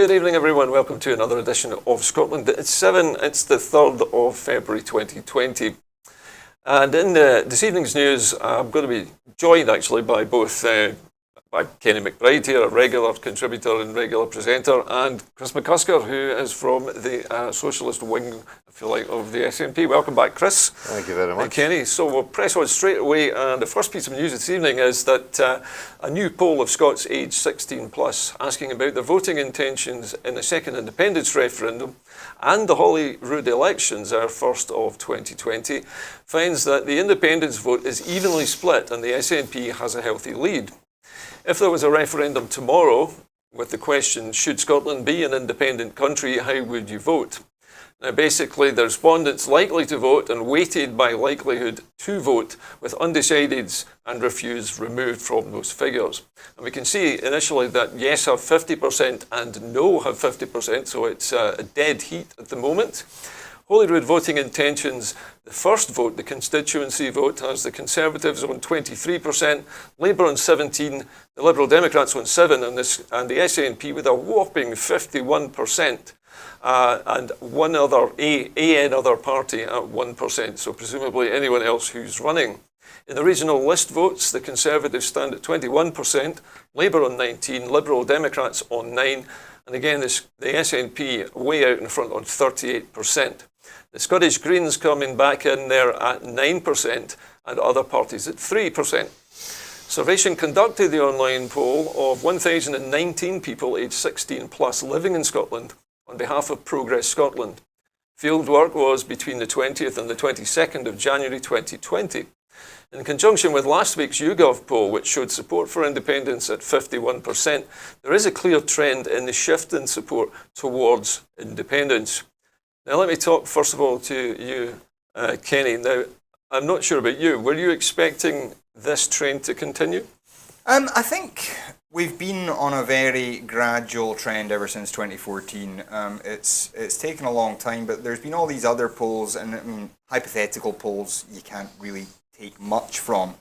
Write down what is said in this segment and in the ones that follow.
Good evening, everyone. Welcome to another edition of Scotland at 7. It's the 3rd of February 2020. And in this evening's news, I'm going to be joined actually by both by Kenny McBride here, a regular contributor and regular presenter, and Chris McCusker, who is from the socialist wing, if you like, of the SNP. Welcome back, Chris. Thank you very much. And Kenny. So we'll press on straight away, and the first piece of news this evening is that a new poll of Scots aged 16 plus, asking about their voting intentions in the second independence referendum and the Holyrood elections, our first of 2020, finds that the independence vote is evenly split and the SNP has a healthy lead. If there was a referendum tomorrow with the question, should Scotland be an independent country, how would you vote? Now basically the respondents likely to vote and weighted by likelihood to vote, with undecideds and refuse removed from those figures. And we can see initially that yes have 50% and no have 50%, so it's a dead heat at the moment. Holyrood voting intentions, the first vote, the constituency vote, has the Conservatives on 23%, Labour on 17%, the Liberal Democrats on 7%, and the SNP with a whopping 51%, and one other, AN other party at 1%, so presumably anyone else who's running. In the regional list votes, the Conservatives stand at 21%, Labour on 19%, Liberal Democrats on 9%, and again the SNP way out in front on 38%. The Scottish Greens coming back in there at 9% and other parties at 3%. Surveytion conducted the online poll of 1,019 people aged 16 plus living in Scotland on behalf of Progress Scotland. Fieldwork was between the 20th and the 22nd of January 2020. In conjunction with last week's YouGov poll, which showed support for independence at 51%, there is a clear trend in the shift in support towards independence. Now, let me talk first of all to you, Kenny. Now, I'm not sure about you. Were you expecting this trend to continue? I think we've been on a very gradual trend ever since 2014. It's taken a long time, but there's been all these other polls, and I mean, hypothetical polls you can't really take much from.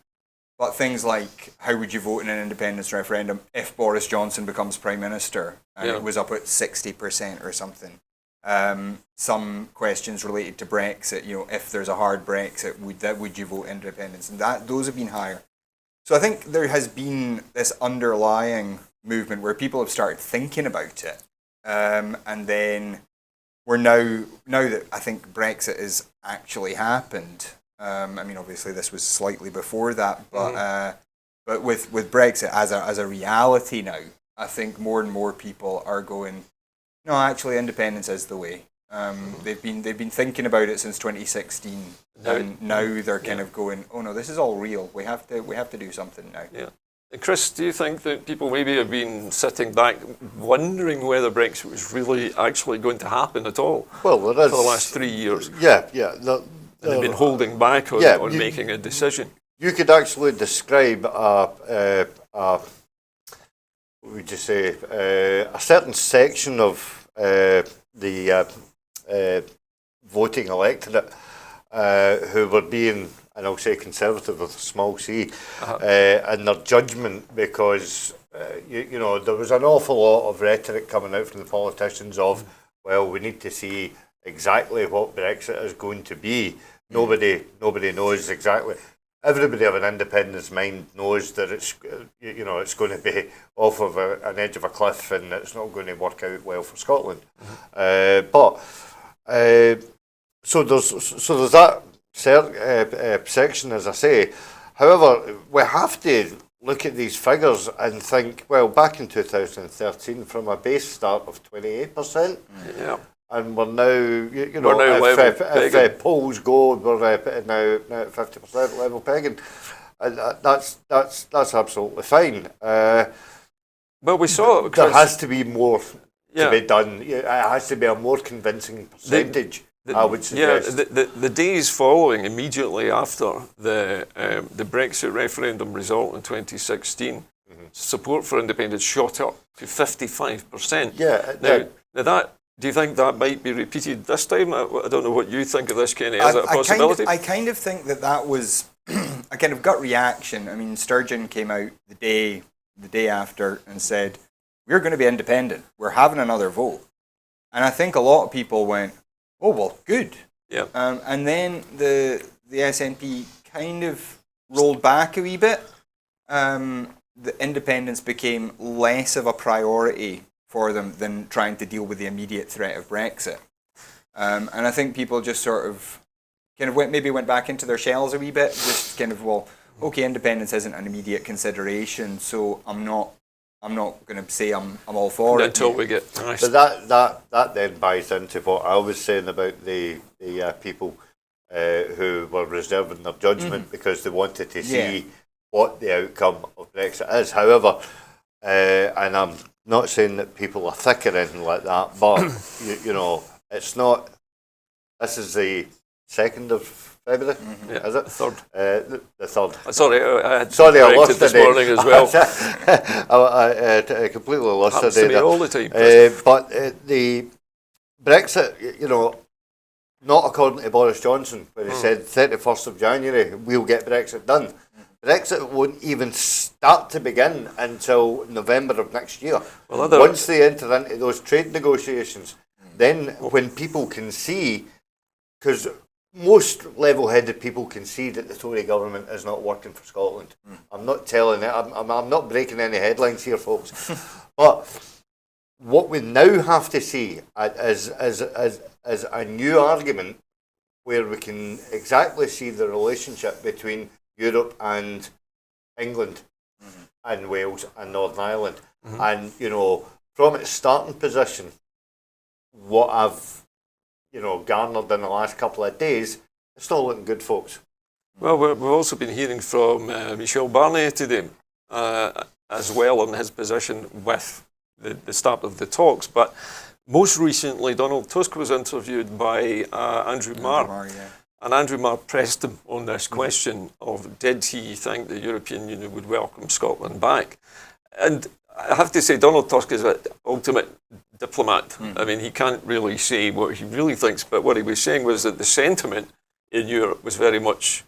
But things like, how would you vote in an independence referendum if Boris Johnson becomes Prime Minister? And it was up at 60% or something. Some questions related to Brexit, if there's a hard Brexit, would you vote independence? And those have been higher. So I think there has been this underlying movement where people have started thinking about it. And then we're now that I think Brexit has actually happened. I mean, obviously this was slightly before that, but with Brexit as a reality now, I think more and more people are going, no, actually, independence is the way. They've been thinking about it since 2016, and now they're kind of going, oh no, this is all real. We have to do something now. Yeah. And Chris, do you think that people maybe have been sitting back wondering whether Brexit was really actually going to happen at all? Well, for the last 3 years. Yeah. They've been holding back on making a decision. You could actually describe what would you say, a certain section of the voting electorate who were being, and I'll say conservative with a small c, in their judgment, because there was an awful lot of rhetoric coming out from the politicians of, well, we need to see exactly what Brexit is going to be. Nobody knows exactly. Everybody of an independence mind knows that it's going to be off of an edge of a cliff and it's not going to work out well for Scotland. So there's that section, as I say. However, we have to look at these figures and think, well, back in 2013, from a base start of 28%. Yeah. And we're now, if polls go, we're now at 50% level pegging, and that's absolutely fine. Well, we saw there has to be more to be done. It has to be a more convincing percentage. I would suggest. Yeah, the days following immediately after the Brexit referendum result in 2016, support for independence shot up to 55%. Yeah. Now that. Do you think that might be repeated this time? I don't know what you think of this, Kenny. Is it a possibility? I kind of think that was a kind of gut reaction. I mean, Sturgeon came out the day after and said, we're going to be independent. We're having another vote. And I think a lot of people went, oh, well, good. Yeah. And then the SNP kind of rolled back a wee bit. The independence became less of a priority for them than trying to deal with the immediate threat of Brexit. And I think people just sort of kind of went back into their shells a wee bit, just kind of, well, okay, independence isn't an immediate consideration, so I'm not going to say I'm all for it until we get nice. But that then buys into what I was saying about the people who were reserving their judgment because they wanted to see what the outcome of Brexit is. However, and I'm not saying that people are thick or anything like that, but you know, it's not. This is the 2nd of February, is it? Third. The 3rd. Sorry, I had I lost this the morning as well. I completely lost Happens the to day. me all the time. But the Brexit, you know, not according to Boris Johnson, where he said 31st of January we'll get Brexit done. Brexit won't even start to begin until November of next year. Well, once they enter into those trade negotiations, then when people can see, because most level-headed people can see that the Tory government is not working for Scotland. I'm not telling it. I'm not breaking any headlines here, folks. But what we now have to see is a new argument where we can exactly see the relationship between Europe and England and Wales and Northern Ireland. And, you know, from its starting position, what I've, you know, garnered in the last couple of days, it's not looking good, folks. Well, we've also been hearing from Michel Barnier today as well on his position with the start of the talks. But most recently, Donald Tusk was interviewed by Andrew Marr. And Andrew Marr pressed him on this question of did he think the European Union would welcome Scotland back? And I have to say, Donald Tusk is an ultimate diplomat. I mean, he can't really say what he really thinks, but what he was saying was that the sentiment in Europe was very much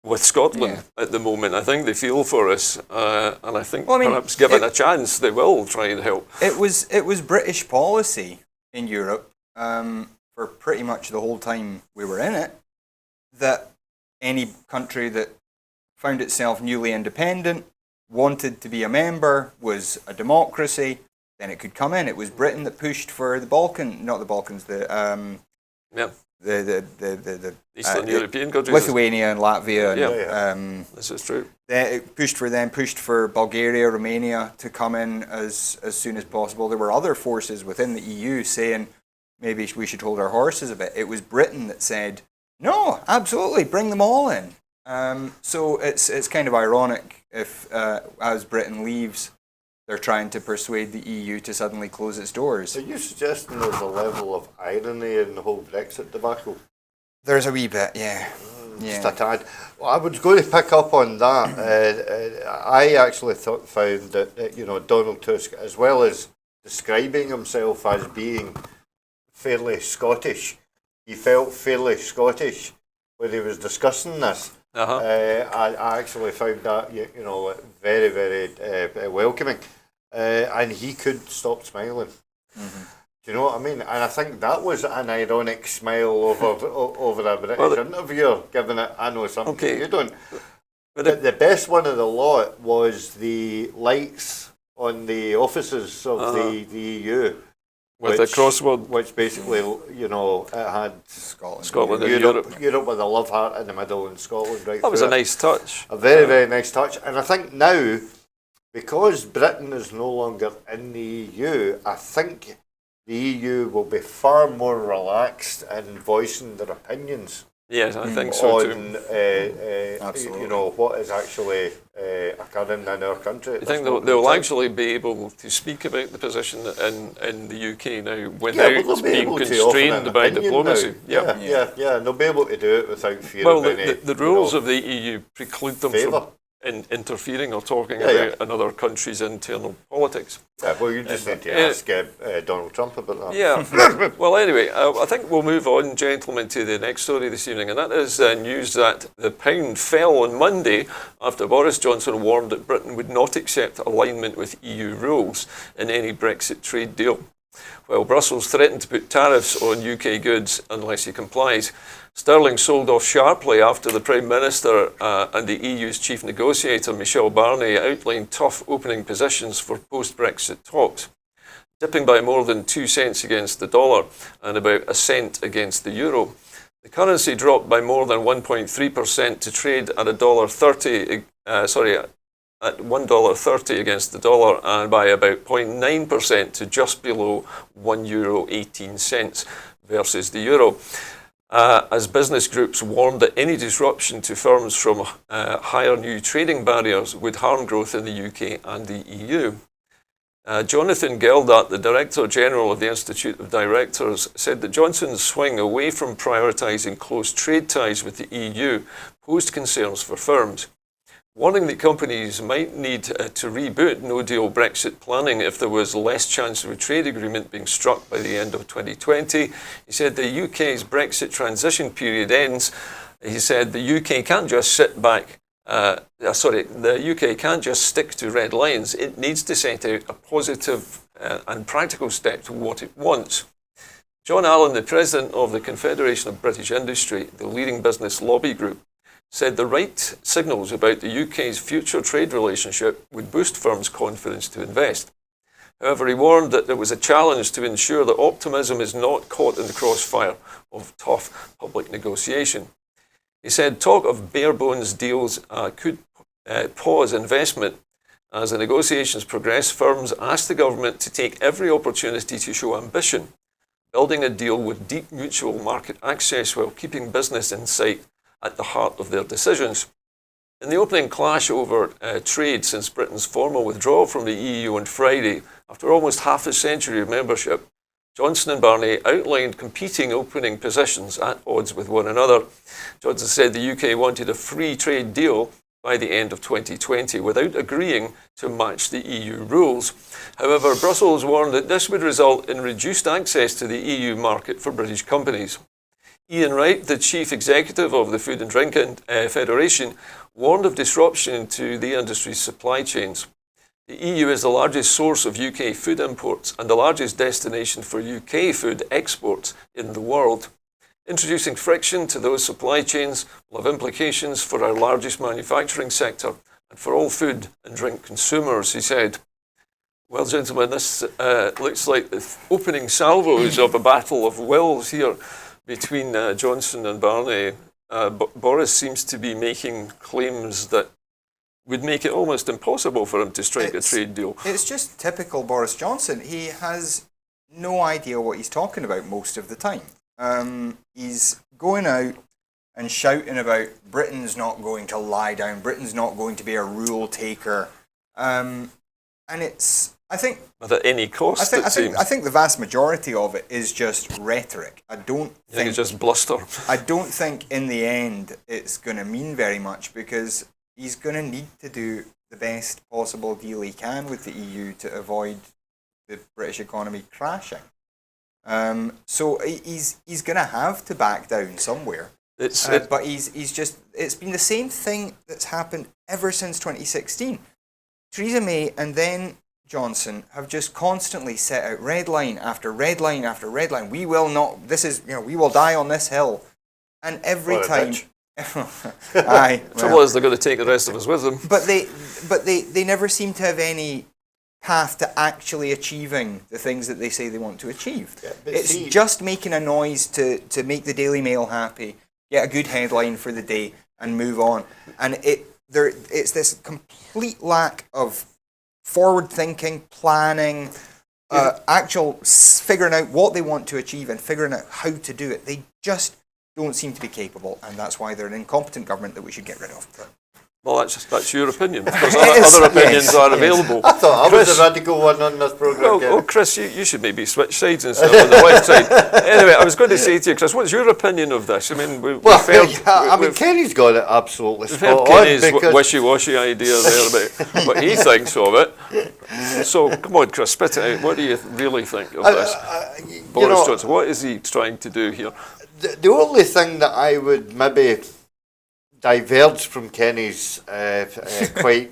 with Scotland at the moment. I think they feel for us, and I think perhaps given a chance, they will try and help. It was British policy in Europe for pretty much the whole time we were in it, that any country that found itself newly independent, wanted to be a member, was a democracy, then it could come in. It was Britain that pushed for the Eastern European countries, Lithuania and Latvia. This is true. It pushed for Bulgaria, Romania to come in as soon as possible. There were other forces within the EU saying maybe we should hold our horses a bit. It was Britain that said, no, absolutely, bring them all in. So it's kind of ironic if, as Britain leaves, they're trying to persuade the EU to suddenly close its doors. Are you suggesting there's a level of irony in the whole Brexit debacle? There's a wee bit, yeah. Just a tad. Well, I was going to pick up on that. I actually found that you know, Donald Tusk, as well as describing himself as being fairly Scottish, he felt fairly Scottish when he was discussing this. I actually found that, you know, very, very welcoming, and he could stop smiling. Do you know what I mean? And I think that was an ironic smile over a British interviewer, given it, I know something you don't. But the best one of the lot was the lights on the offices of the EU. With a crossword. Which basically, you know, it had Scotland and Europe with a love heart in the middle and Scotland right That was a nice touch. A very, very nice touch. And I think now, because Britain is no longer in the EU, I think the EU will be far more relaxed in voicing their opinions. Yes, I think so too. You know, what is actually occurring in our country. I think they'll actually be able to speak about the position in the UK now without being constrained by diplomacy. Yeah, and they'll be able to do it without fear of any. The rules of the EU preclude them interfering or talking about another country's internal politics. Yeah, well, you just need to ask Donald Trump about that. Yeah. Well, anyway, I think we'll move on, gentlemen, to the next story this evening, and that is news that the pound fell on Monday after Boris Johnson warned that Britain would not accept alignment with EU rules in any Brexit trade deal. While Brussels threatened to put tariffs on UK goods unless he complies, sterling sold off sharply after the Prime Minister and the EU's chief negotiator, Michel Barnier, outlined tough opening positions for post-Brexit talks, dipping by more than 2 cents against the dollar and about a cent against the euro. The currency dropped by more than 1.3% to trade at at $1.30 against the dollar, and by about 0.9% to just below €1.18 versus the euro. As business groups warned that any disruption to firms from higher new trading barriers would harm growth in the UK and the EU. Jonathan Geldat, the Director General of the Institute of Directors, said that Johnson's swing away from prioritising close trade ties with the EU posed concerns for firms, warning that companies might need to reboot no-deal Brexit planning if there was less chance of a trade agreement being struck by the end of 2020. He said the UK's Brexit transition period ends. He said the UK can't just sit back. The UK can't just stick to red lines. It needs to set out a positive and practical step to what it wants. John Allen, the President of the Confederation of British Industry, the leading business lobby group, said the right signals about the UK's future trade relationship would boost firms' confidence to invest. However, he warned that there was a challenge to ensure that optimism is not caught in the crossfire of tough public negotiation. He said talk of bare-bones deals could pause investment. As the negotiations progress, firms asked the government to take every opportunity to show ambition, building a deal with deep mutual market access while keeping business in sight at the heart of their decisions. In the opening clash over trade since Britain's formal withdrawal from the EU on Friday, after almost half a century of membership, Johnson and Barnier outlined competing opening positions at odds with one another. Johnson said the UK wanted a free trade deal by the end of 2020 without agreeing to match the EU rules. However, Brussels warned that this would result in reduced access to the EU market for British companies. Ian Wright, the chief executive of the Food and Drink Federation, warned of disruption to the industry's supply chains. The EU is the largest source of UK food imports and the largest destination for UK food exports in the world. Introducing friction to those supply chains will have implications for our largest manufacturing sector and for all food and drink consumers, he said. Well, gentlemen, this looks like the opening salvos of a battle of wills here between Johnson and Barnier. Boris seems to be making claims that would make it almost impossible for him to strike a trade deal. It's just typical Boris Johnson. He has no idea what he's talking about most of the time. He's going out and shouting about Britain's not going to lie down, Britain's not going to be a rule taker. And it's, I think... But at any cost, I think the vast majority of it is just rhetoric. I think it's just bluster. I don't think in the end it's going to mean very much, because he's going to need to do the best possible deal he can with the EU to avoid the British economy crashing. So he's going to have to back down somewhere. But it's been the same thing that's happened ever since 2016. Theresa May and then Johnson have just constantly set out red line after red line after red line. We will not, we will die on this hill. And every time... Aye. The trouble is they're going to take the rest of us with them. But they never seem to have any path to actually achieving the things that they say they want to achieve. Yeah, it's just making a noise to make the Daily Mail happy, get a good headline for the day, and move on. And it's this complete lack of forward thinking, planning, actual figuring out what they want to achieve and figuring out how to do it. They just don't seem to be capable, and that's why they're an incompetent government that we should get rid of. Well, that's your opinion, because It is, other opinions yes, are yes. available. I thought I was Chris, the radical one on this programme. well, Chris, you should maybe switch sides and sit on the left side. Anyway, I was going to say to you, Chris, what's your opinion of this? I mean, we've heard, Kenny's got it absolutely we've heard spot on. Kenny's Because wishy-washy idea there about what he thinks of it. So, come on, Chris, spit it out. What do you really think of this? Boris Johnson, what is he trying to do here? the only thing that I would maybe diverge from Kenny's quite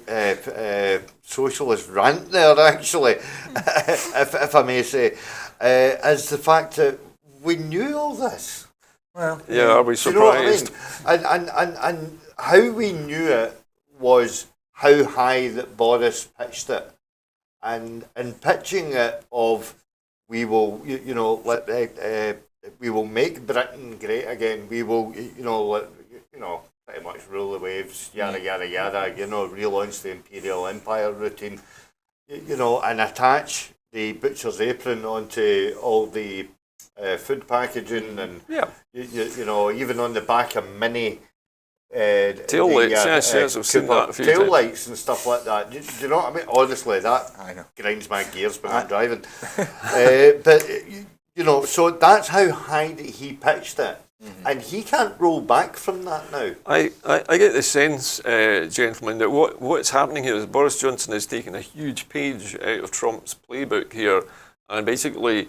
socialist rant there, actually, if I may say, is the fact that we knew all this. Well, Yeah, are we Do you know what I mean? surprised? And how we knew it was how high that Boris pitched it, and in pitching it of we will, we will make Britain great again. We will, pretty much rule the waves, yada yada yada. Relaunch the imperial empire routine. And attach the butcher's apron onto all the food packaging, and Yeah. even on the back of mini Tail lights, yes, I've seen that a few tail times. lights and stuff like that. Do you know what I mean? Honestly, that I know. grinds my gears when I'm driving. So that's how high that he pitched it, and he can't roll back from that now. I get the sense, gentlemen, that what's happening here is Boris Johnson is taking a huge page out of Trump's playbook here and basically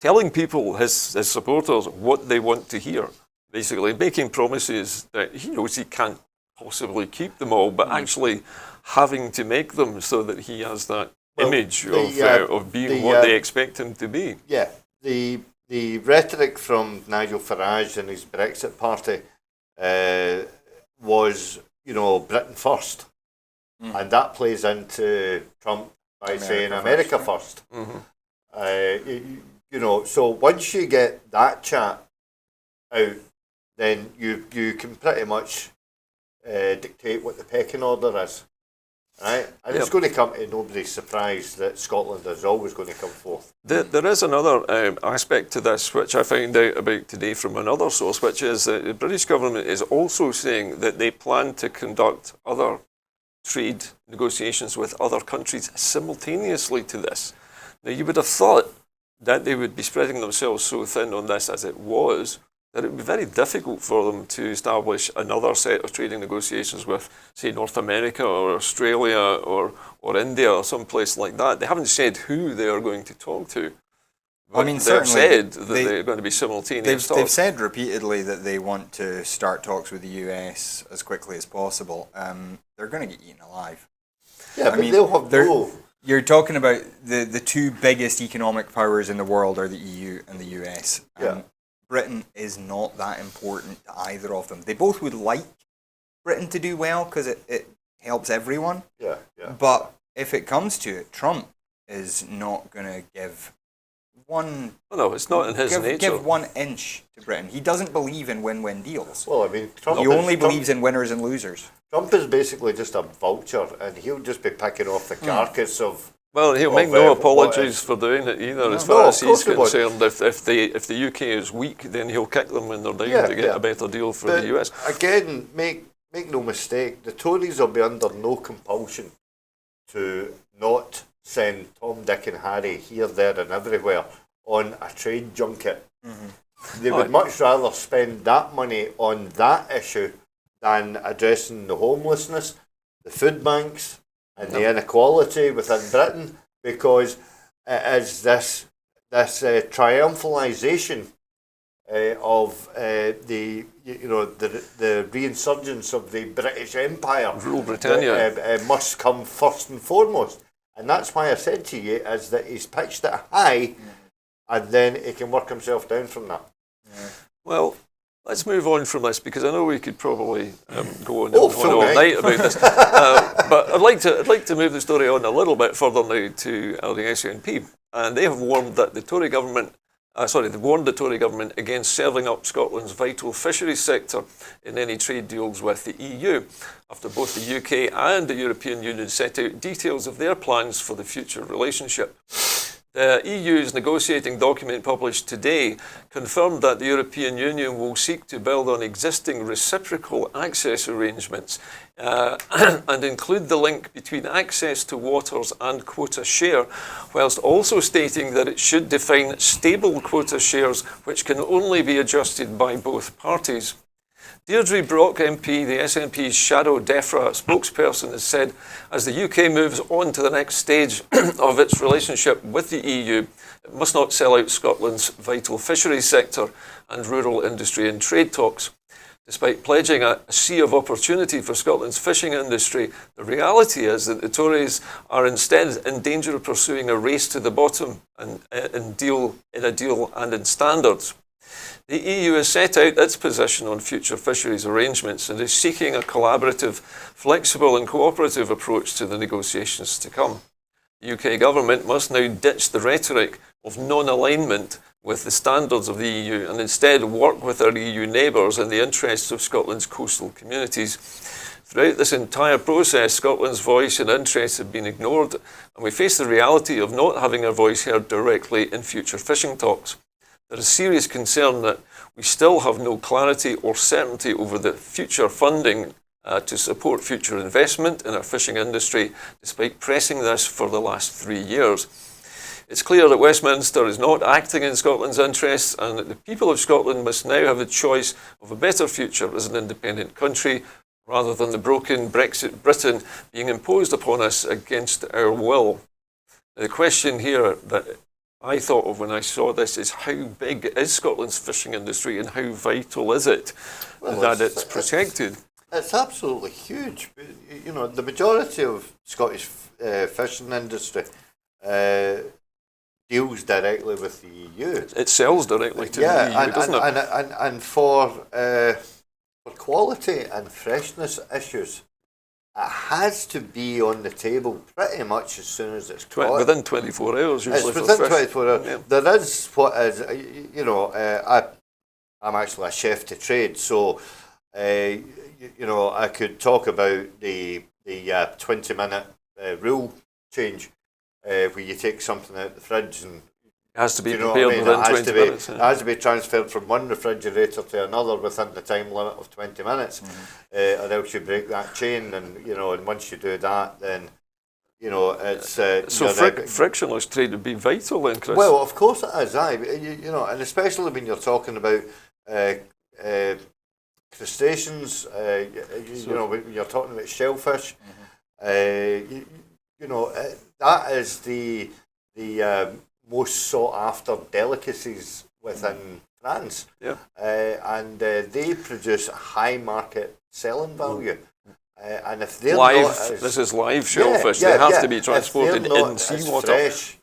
telling people, his supporters, what they want to hear. Basically making promises that he knows he can't possibly keep them all, but actually having to make them so that he has that image of being what they expect him to be. Yeah, the rhetoric from Nigel Farage and his Brexit party was, Britain first. And that plays into Trump by saying America first. So once you get that chat out, then you can pretty much dictate what the pecking order is. Right? And it's going to come to nobody's surprise that Scotland is always going to come forth. There is another aspect to this which I found out about today from another source, which is that the British government is also saying that they plan to conduct other trade negotiations with other countries simultaneously to this. Now, you would have thought that they would be spreading themselves so thin on this as it was, that it would be very difficult for them to establish another set of trading negotiations with, say, North America or Australia or India or someplace like that. They haven't said who they are going to talk to. I mean, they've certainly said that they're going to be simultaneous they've talks. said repeatedly that they want to start talks with the US as quickly as possible. They're going to get eaten alive. Yeah, but they'll have no... You're talking about the two biggest economic powers in the world are the EU and the US. Britain is not that important to either of them. They both would like Britain to do well because it helps everyone. Yeah. But if it comes to it, Trump is not going to give one... No, it's not in his nature. Give 1 inch to Britain. He doesn't believe in win-win deals. Well, I mean, He only believes in winners and losers. Trump is basically just a vulture, and he'll just be picking off the carcass of... Well, he'll make no apologies for doing it either. As far as he's concerned, if the UK is weak, then he'll kick them when they're down to get a better deal for the US. Again, make no mistake, the Tories will be under no compulsion to not send Tom, Dick and Harry here, there and everywhere on a trade junket. They would much rather spend that money on that issue than addressing the homelessness, the food banks, and the inequality within Britain, because it is this triumphalisation of the reinsurgence of the British Empire. Rule Britannia. That, must come first and foremost, and that's why I said to you is that he's pitched it high, and then he can work himself down from that. Well, let's move on from this, because I know we could probably go on all night about this. But I'd like to move the story on a little bit further now to the SNP, and they have warned that the Tory government. They've warned the Tory government against serving up Scotland's vital fisheries sector in any trade deals with the EU, after both the UK and the European Union set out details of their plans for the future relationship. The EU's negotiating document published today confirmed that the European Union will seek to build on existing reciprocal access arrangements and include the link between access to waters and quota share, whilst also stating that it should define stable quota shares which can only be adjusted by both parties. Deirdre Brock MP, the SNP's shadow DEFRA spokesperson, has said as the UK moves on to the next stage of its relationship with the EU, it must not sell out Scotland's vital fisheries sector and rural industry in trade talks. Despite pledging a sea of opportunity for Scotland's fishing industry, the reality is that the Tories are instead in danger of pursuing a race to the bottom in a deal and in standards. The EU has set out its position on future fisheries arrangements and is seeking a collaborative, flexible and cooperative approach to the negotiations to come. The UK government must now ditch the rhetoric of non-alignment with the standards of the EU and instead work with our EU neighbours in the interests of Scotland's coastal communities. Throughout this entire process, Scotland's voice and interests have been ignored, and we face the reality of not having our voice heard directly in future fishing talks. There is serious concern that we still have no clarity or certainty over the future funding to support future investment in our fishing industry, despite pressing this for the last 3 years. It's clear that Westminster is not acting in Scotland's interests and that the people of Scotland must now have a choice of a better future as an independent country, rather than the broken Brexit Britain being imposed upon us against our will. The question here that I thought of when I saw this is how big is Scotland's fishing industry and how vital is it that it's protected? It's absolutely huge. You know, the majority of Scottish fishing industry deals directly with the EU. It sells directly to the EU, doesn't it? And for quality and freshness issues, it has to be on the table pretty much as soon as it's caught. Within 24 hours, usually. It's within for fish. 24 hours. Yeah. There is what is, you know, I'm actually a chef to trade, so, you know, I could talk about the 20-minute rule change where you take something out of the fridge and It has to be you prepared within 20 minutes. It has to be transferred from one refrigerator to another within the time limit of 20 minutes, or else you break that chain. And you know, and once you do that, then you know it's so frictionless trade would be vital, then, Chris. Well, of course it is. You know, and especially when you're talking about crustaceans. You know, when you're talking about shellfish. You know, that is the most sought after delicacies within France, and they produce high market selling value. And if they're live, not as, this is live shellfish. They have to be transported in seawater. Fresh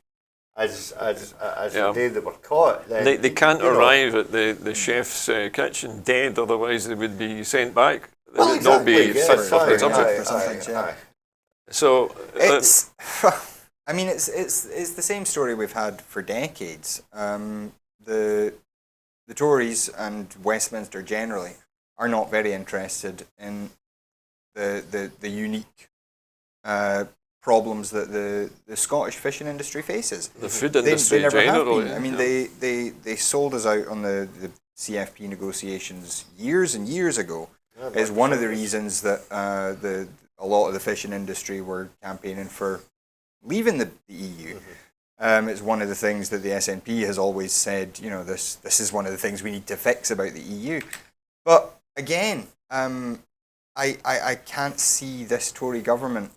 as the day they were caught. Then, they can't arrive at the chef's kitchen dead, otherwise they would be sent back. They would not be fit for consumption. So it's. I mean, it's the same story we've had for decades. The Tories and Westminster generally are not very interested in the unique problems that the Scottish fishing industry faces. The food industry they never generally. have been. I mean, they sold us out on the CFP negotiations years and years ago. Is one of the reasons that a lot of the fishing industry were campaigning for leaving the EU. It's one of the things that the SNP has always said, you know, this is one of the things we need to fix about the EU. But again, I can't see this Tory government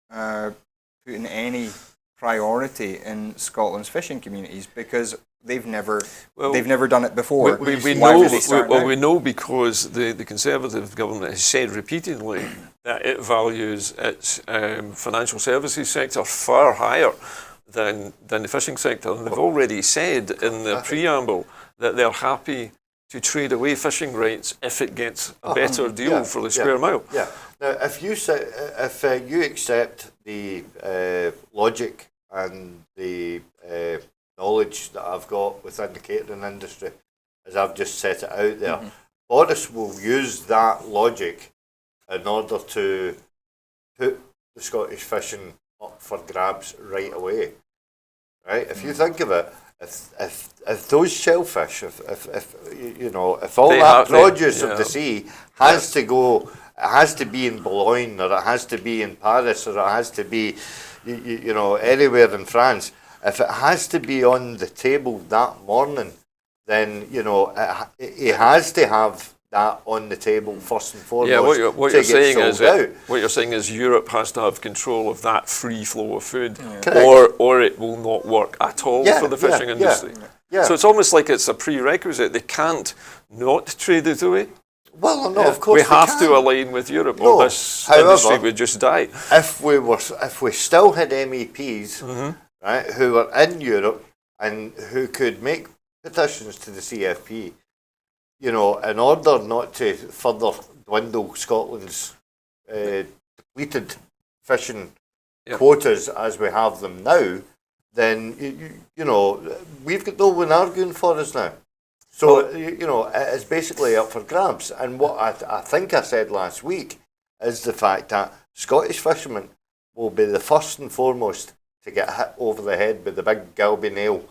putting any priority in Scotland's fishing communities because they've never done it before. We know because the Conservative government has said repeatedly that it values its financial services sector far higher than the fishing sector. And they've already said in the preamble that they're happy to trade away fishing rights if it gets a better deal for the square mile. Yeah. Now, if you accept the logic and the knowledge that I've got within the catering industry, as I've just set it out there, Boris will use that logic in order to put the Scottish fishing up for grabs right away. right? If you think of it, if those shellfish, if you know, if all that produce of the sea has to go, it has to be in Boulogne, or it has to be in Paris, or it has to be, you know, anywhere in France. If it has to be on the table that morning, then you know it has to have that on the table first and foremost. Yeah, what you're saying is what you're saying is Europe has to have control of that free flow of food, yeah. or it will not work at all for the fishing industry. Yeah. So it's almost like it's a prerequisite. They can't not trade it away. Well, no, of course we have to align with Europe, or this industry would just die. If we still had MEPs, right, who were in Europe and who could make petitions to the CFP, you know, in order not to further dwindle Scotland's depleted fishing quotas as we have them now, then you know, we've got no one arguing for us now. So, you know, it's basically up for grabs. And what I think I said last week is the fact that Scottish fishermen will be the first and foremost to get hit over the head with the big Gilby nail,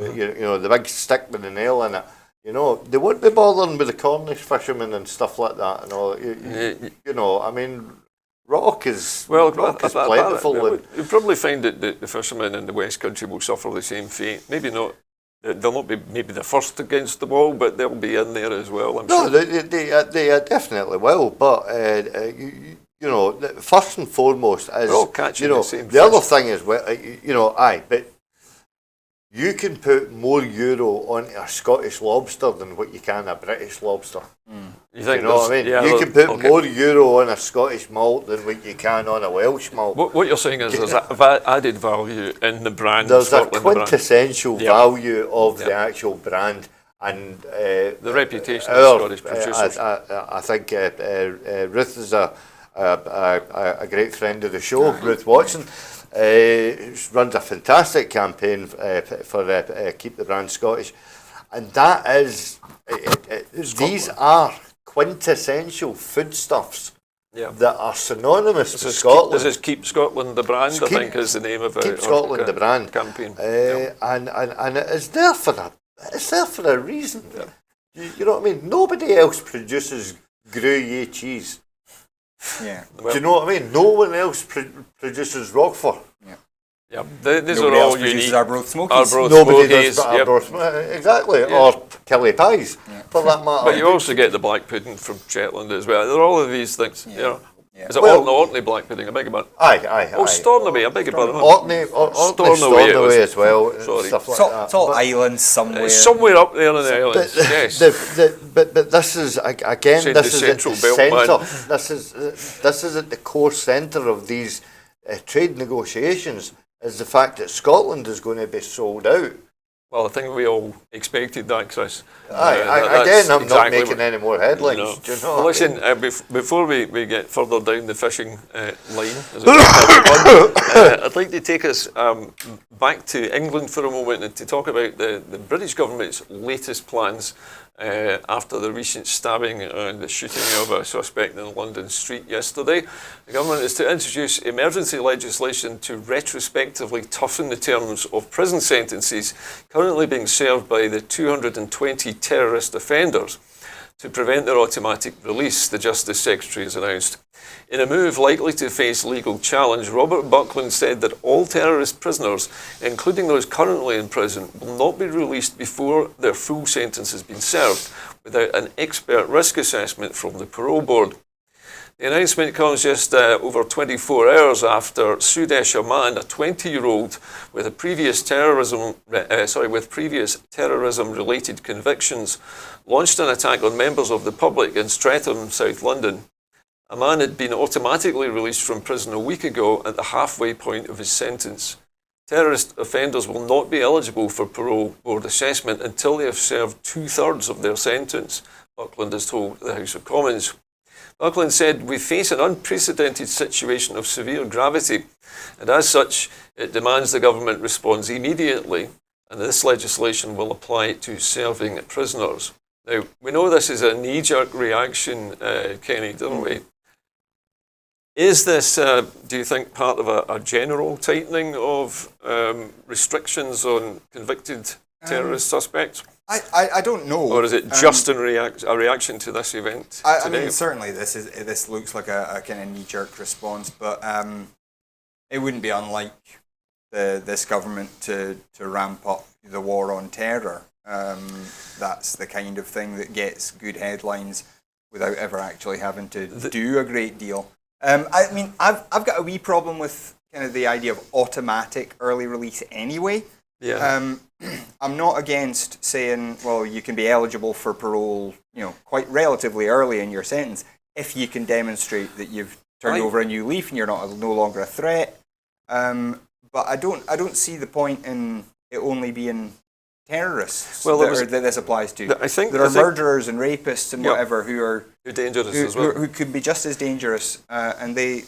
you know, the big stick with the nail in it. You know, they won't be bothering with the Cornish fishermen and stuff like that. And all. You know, I mean, rock is plentiful. You'll probably find that the fishermen in the West Country will suffer the same fate. Maybe not. They'll not be maybe the first against the wall, but they'll be in there as well. I'm sure. They definitely will. But you know, first and foremost is you know, the other thing is, you know, but you can put more euro onto a Scottish lobster than what you can a British lobster. You think? You know what I mean? Yeah, you can put more euro on a Scottish malt than what you can on a Welsh malt. What you're saying is there's added value in the brand. There's Scotland, a quintessential value of the actual brand and the reputation of Scottish producers. I think Ruth is a great friend of the show, Ruth Watson. Runs a fantastic campaign for Keep the Brand Scottish, and that is these are quintessential foodstuffs that are synonymous to Scotland. This is Keep Scotland the Brand, I think is the name of it. Keep Scotland the Brand campaign. And it's there for a reason. You know what I mean? Nobody else produces Gruyere cheese. Yeah. Do you know what I mean? No one else produces Roquefort. Yeah. These Nobody are all else produces unique. Arbroath Smokies. Nobody does Arbroath, exactly, or Kelly Pies, for that matter. But you also get the black pudding from Shetland as well. There are all of these things. You know. Is it Orkney black pudding? I beg your pardon. Aye. Stornoway, I beg your pardon. Stornoway as well. Sorry. Stuff like that. It's all islands somewhere. It's somewhere up there in the islands. Yes. But this is again. This is at the centre. This is at the core centre of these trade negotiations. Is the fact that Scotland is going to be sold out. Well, I think we all expected that, Chris. I'm not making any more headlines. You know. Do you know? Well, listen, before we get further down the fishing line, I'd like to take us back to England for a moment and to talk about the British government's latest plans after the recent stabbing and the shooting of a suspect in a London street yesterday. The government is to introduce emergency legislation to retrospectively toughen the terms of prison sentences currently being served by the 220 terrorist offenders to prevent their automatic release, the Justice Secretary has announced. In a move likely to face legal challenge, Robert Buckland said that all terrorist prisoners, including those currently in prison, will not be released before their full sentence has been served without an expert risk assessment from the parole board. The announcement comes just over 24 hours after Sudesh Aman, a 20-year-old with previous terrorism-related convictions, launched an attack on members of the public in Streatham, South London. Aman had been automatically released from prison a week ago at the halfway point of his sentence. Terrorist offenders will not be eligible for parole board assessment until they have served 2/3 of their sentence, Buckland has told the House of Commons. Buckland said, "We face an unprecedented situation of severe gravity, and as such, it demands the government responds immediately, and this legislation will apply to serving prisoners." Now, we know this is a knee-jerk reaction, Kenny, don't we? Is this, do you think, part of a general tightening of restrictions on convicted terrorist suspects? I don't know. Or is it just a reaction to this event I today? mean, certainly this looks like a kind of knee-jerk response, but it wouldn't be unlike this government to ramp up the war on terror. That's the kind of thing that gets good headlines without ever actually having to do a great deal. I mean, I've got a wee problem with kind of the idea of automatic early release anyway. Yeah. I'm not against saying, well, you can be eligible for parole, quite relatively early in your sentence if you can demonstrate that you've turned over a new leaf and you're no longer a threat. But I don't see the point in it only being terrorists that this applies to. I think there are murderers and rapists and whatever who are dangerous as well. Who could be just as dangerous, and they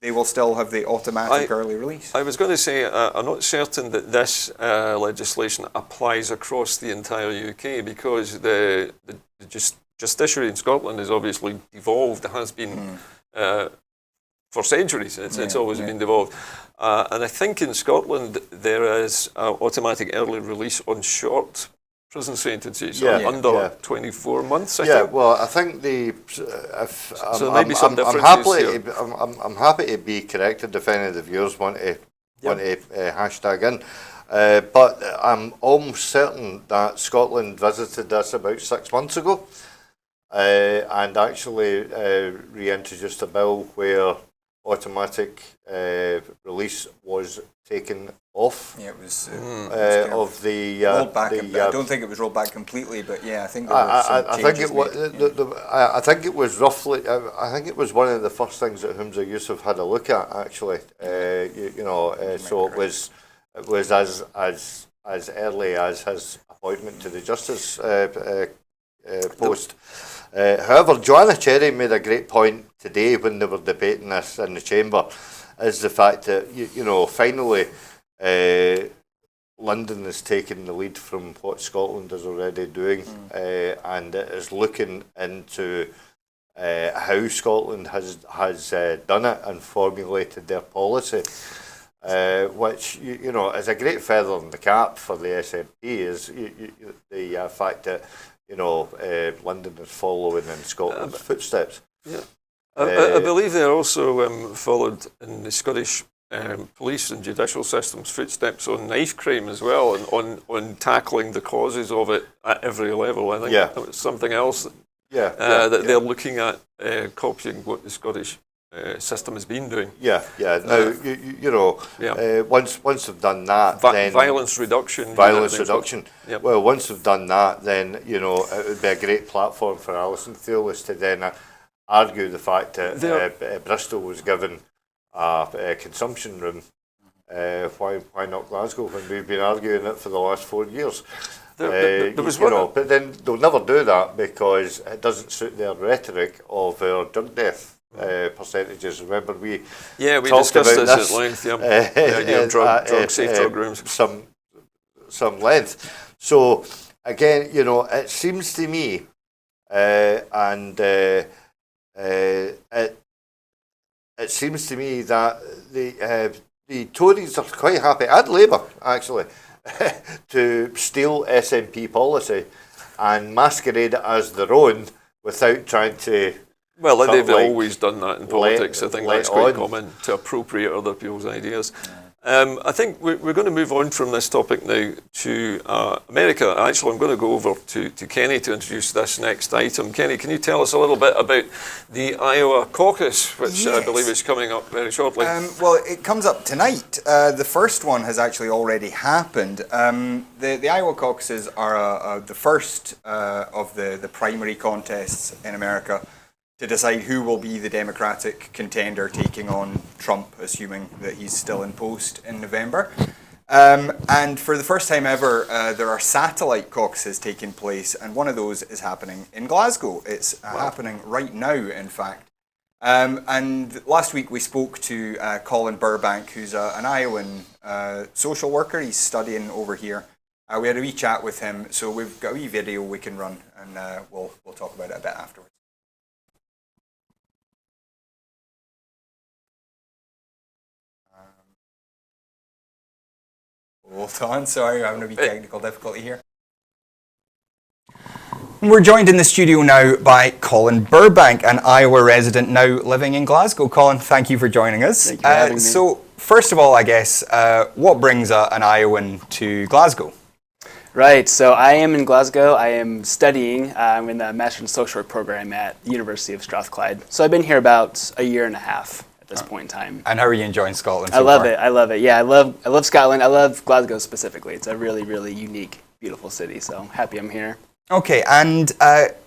will still have the automatic early release. I was going to say, I'm not certain that this legislation applies across the entire UK, because the judiciary in Scotland is obviously devolved. It has been for centuries. It's always been devolved. And I think in Scotland there is automatic early release on short prison sentences, under 24 months. I think. Well, I think I'm happy to be corrected if any of the viewers want to hashtag in. But I'm almost certain that Scotland visited this about 6 months ago, and actually reintroduced a bill where automatic release was taken off. Yeah, it was of the rolled back. I don't think it was rolled back completely, but yeah, I think there I think it was. I think it was roughly. I think it was one of the first things that Humza Yousaf had a look at. Actually, so it was as early as his appointment to the justice post. However, Joanna Cherry made a great point today when they were debating this in the chamber, is the fact that finally London is taking the lead from what Scotland is already doing, and it is looking into how Scotland has done it and formulated their policy, which is a great feather in the cap for the SNP, is the fact that London is following in Scotland's footsteps. Yeah, I believe they also followed in the Scottish police and judicial system's footsteps on knife crime as well, and on tackling the causes of it at every level. I think that was something else that they're looking at, copying what the Scottish system has been doing. Now once they've done that, then violence reduction. Yep. Well, once they've done that, then it would be a great platform for Alison Thewlis to then argue the fact that Bristol was given a consumption room. Why not Glasgow, when we've been arguing it for the last 4 years? There was but then they'll never do that because it doesn't suit their rhetoric of our drug death percentages. Remember, we discussed this at length. The idea of safe drug rooms. Some length. So again, it seems to me, it seems to me that the Tories are quite happy, and Labour actually, to steal SNP policy and masquerade it as their own without trying to. Well, they've always done that in politics. I think that's quite common, to appropriate other people's ideas. I think we're going to move on from this topic now to America. Actually, I'm going to go over to Kenny to introduce this next item. Kenny, can you tell us a little bit about the Iowa caucus, which I believe is coming up very shortly? Well, it comes up tonight. The first one has actually already happened. The Iowa caucuses are the first of the primary contests in America to decide who will be the Democratic contender taking on Trump, assuming that he's still in post in November. And for the first time ever, there are satellite caucuses taking place, and one of those is happening in Glasgow. It's happening right now, in fact. And last week we spoke to Colin Burbank, who's an Iowan social worker. He's studying over here. We had a wee chat with him, so we've got a wee video we can run, and we'll talk about it a bit afterwards. Hold on, sorry, I'm having a wee technical difficulty here. We're joined in the studio now by Colin Burbank, an Iowa resident now living in Glasgow. Colin, thank you for joining us. Thank you for having me. So, first of all, I guess, what brings an Iowan to Glasgow? Right, so I am in Glasgow. I am studying in the Master's in Social Work program at the University of Strathclyde. So I've been here about a year and a half at this point in time. And how are you enjoying Scotland so I love far? it. I love it. Yeah, I love Scotland. I love Glasgow specifically. It's a really, really unique, beautiful city. So I'm happy I'm here. Okay, and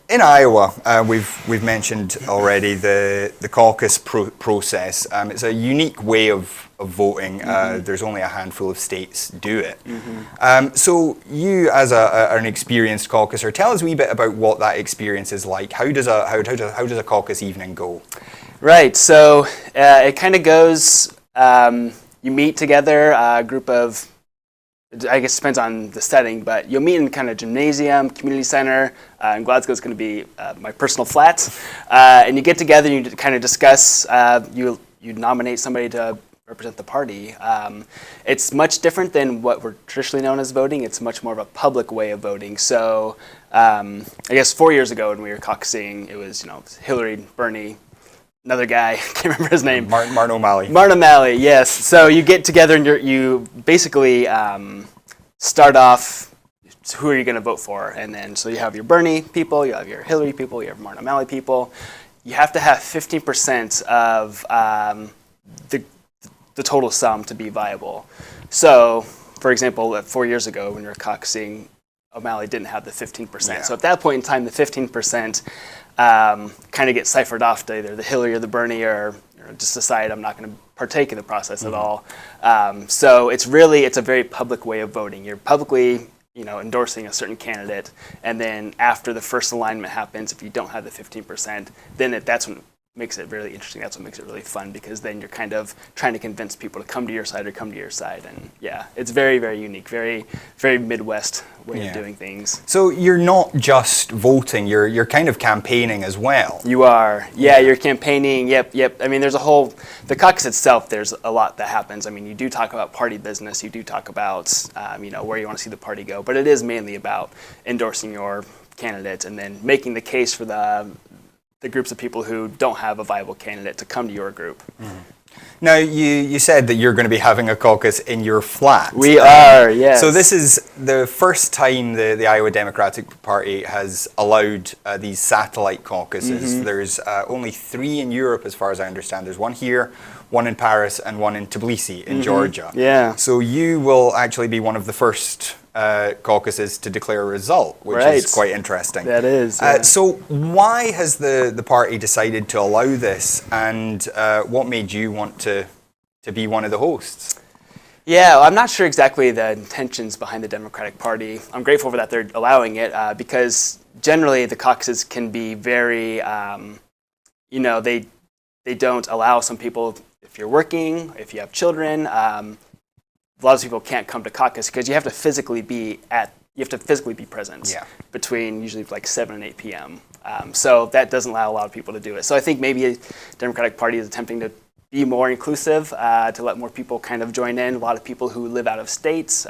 in Iowa, we've mentioned already the caucus process. It's a unique way of voting. There's only a handful of states do it. So you, as an experienced caucuser, tell us a wee bit about what that experience is like. How does a caucus evening go? Right, so it kind of goes. You meet together, a group of. I guess it depends on the setting, but you'll meet in kind of gymnasium, community center. In Glasgow, it's going to be my personal flat. And you get together and you kind of discuss, you nominate somebody to represent the party. It's much different than what we're traditionally known as voting. It's much more of a public way of voting. So I guess 4 years ago when we were caucusing, it was Hillary, Bernie, another guy, I can't remember his name. Martin O'Malley. Martin O'Malley, yes. So you get together and you basically start off, who are you going to vote for? And then, so you have your Bernie people, you have your Hillary people, you have Martin O'Malley people. You have to have 15% of the total sum to be viable. So, for example, 4 years ago when you were caucusing, O'Malley didn't have the 15%. Yeah. So at that point in time, the 15% kind of get ciphered off to either the Hillary or the Bernie, or just decide I'm not going to partake in the process at all. So it's a very public way of voting. You're publicly endorsing a certain candidate, and then after the first alignment happens, if you don't have the 15%, then that's when makes it really interesting. That's what makes it really fun, because then you're kind of trying to convince people to come to your side or come to your side. And yeah, it's very, very unique, very, very Midwest way of doing things. So you're not just voting, you're kind of campaigning as well. You are. Yeah, you're campaigning. Yep. I mean, the caucus itself, there's a lot that happens. I mean, you do talk about party business, you do talk about, where you want to see the party go, but it is mainly about endorsing your candidate and then making the case for the groups of people who don't have a viable candidate to come to your group. Now, you said that you're going to be having a caucus in your flat. We are, yes. So this is the first time the Iowa Democratic Party has allowed these satellite caucuses. There's only 3 in Europe, as far as I understand. There's one here, one in Paris, and one in Tbilisi in Georgia. Yeah. So you will actually be one of the first caucuses to declare a result, which is quite interesting. That is. So why has the party decided to allow this, and what made you want to be one of the hosts? Yeah, I'm not sure exactly the intentions behind the Democratic Party. I'm grateful for that they're allowing it, because generally the caucuses can be very, they don't allow some people, if you're working, if you have children, a lot of people can't come to caucus because you have to physically be present between usually like 7 and 8 p.m. So that doesn't allow a lot of people to do it. So I think maybe the Democratic Party is attempting to be more inclusive, to let more people kind of join in. A lot of people who live out of states,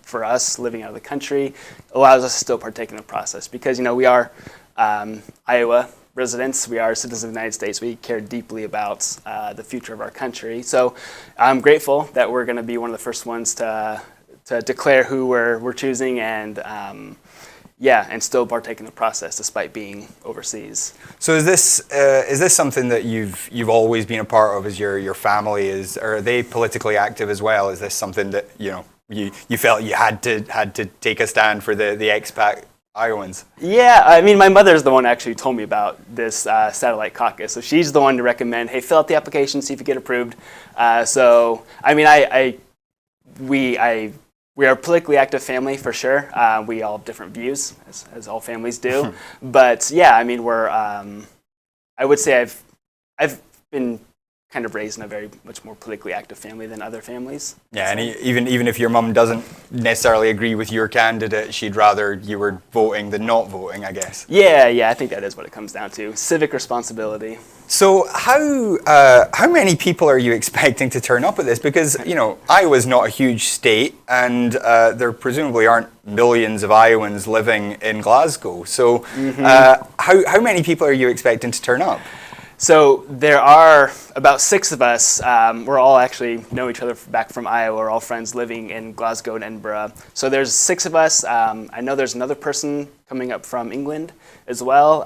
for us living out of the country, allows us to still partake in the process, because we are Iowa residents, we are citizens of the United States, we care deeply about the future of our country. So I'm grateful that we're going to be one of the first ones to declare who we're choosing, and and still partake in the process despite being overseas. So is this something that you've always been a part of? As your family are they politically active as well? Is this something that you felt you had to take a stand for the expat Iowans? Yeah, I mean, my mother's the one who actually told me about this satellite caucus. So she's the one to recommend, hey, fill out the application, see if you get approved. So, I mean, we are a politically active family for sure. We all have different views, as all families do. But yeah, I mean, I would say I've been kind of raised in a very much more politically active family than other families. Yeah, and even if your mum doesn't necessarily agree with your candidate, she'd rather you were voting than not voting, I guess. Yeah, I think that is what it comes down to. Civic responsibility. So how many people are you expecting to turn up at this? Because, you know, Iowa's not a huge state, and there presumably aren't millions of Iowans living in Glasgow. So how many people are you expecting to turn up? So there are about 6 of us. We're all actually know each other back from Iowa. We're all friends living in Glasgow and Edinburgh. So there's 6 of us. I know there's another person coming up from England as well,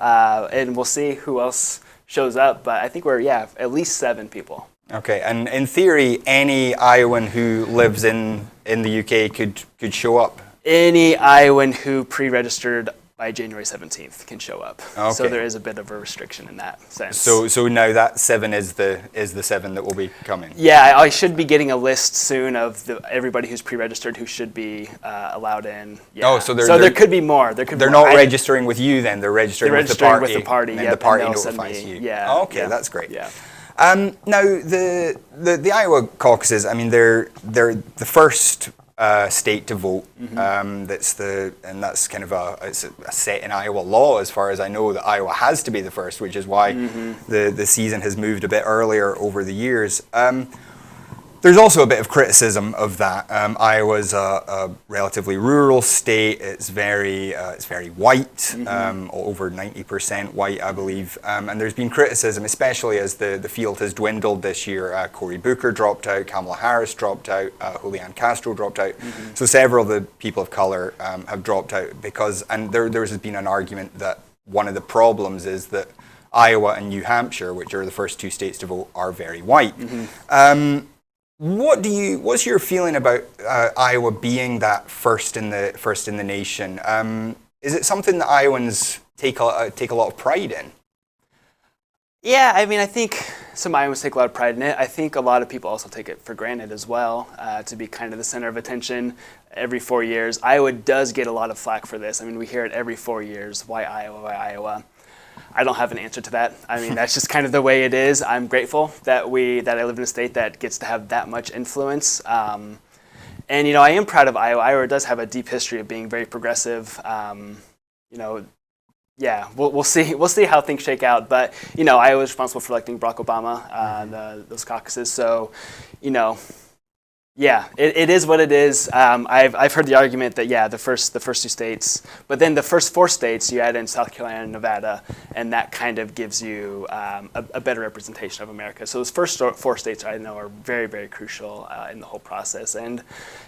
and we'll see who else shows up. But I think we're at least 7 people. Okay, and in theory, any Iowan who lives in the UK could show up. Any Iowan who pre-registered by January 17th can show up. Okay. So there is a bit of a restriction in that sense. So now that 7 is the 7 that will be coming. Yeah, I should be getting a list soon of everybody who's pre-registered who should be allowed in. Yeah. Oh, so there could be more. They're not registering with you then. They're registering with the party. And the party and notifies you. Yeah. Oh, okay, that's great. Yeah. Now the Iowa caucuses. I mean, they're the first state to vote. That's kind of it's a set in Iowa law, as far as I know, that Iowa has to be the first, which is why the season has moved a bit earlier over the years. There's also a bit of criticism of that. Iowa's a relatively rural state. It's very white, over 90% white, I believe. And there's been criticism, especially as the field has dwindled this year. Cory Booker dropped out, Kamala Harris dropped out, Julian Castro dropped out. So several of the people of color have dropped out because, and there's been an argument that one of the problems is that Iowa and New Hampshire, which are the first 2 states to vote, are very white. What's your feeling about Iowa being that first in the nation? Is it something that Iowans take a lot of pride in? Yeah, I mean, I think some Iowans take a lot of pride in it. I think a lot of people also take it for granted as well, to be kind of the center of attention every 4 years. Iowa does get a lot of flack for this. I mean, we hear it every 4 years. Why Iowa? Why Iowa? I don't have an answer to that. I mean, that's just kind of the way it is. I'm grateful that I live in a state that gets to have that much influence. And, you know, I am proud of Iowa. Iowa does have a deep history of being very progressive. You know, yeah, we'll see how things shake out. But, you know, Iowa is responsible for electing Barack Obama, those caucuses. So, you know, yeah, it is what it is. I've heard the argument that the first 2 states, but then the first 4 states you add in South Carolina and Nevada, and that kind of gives you a better representation of America. So those first 4 states I know are very, very crucial in the whole process. And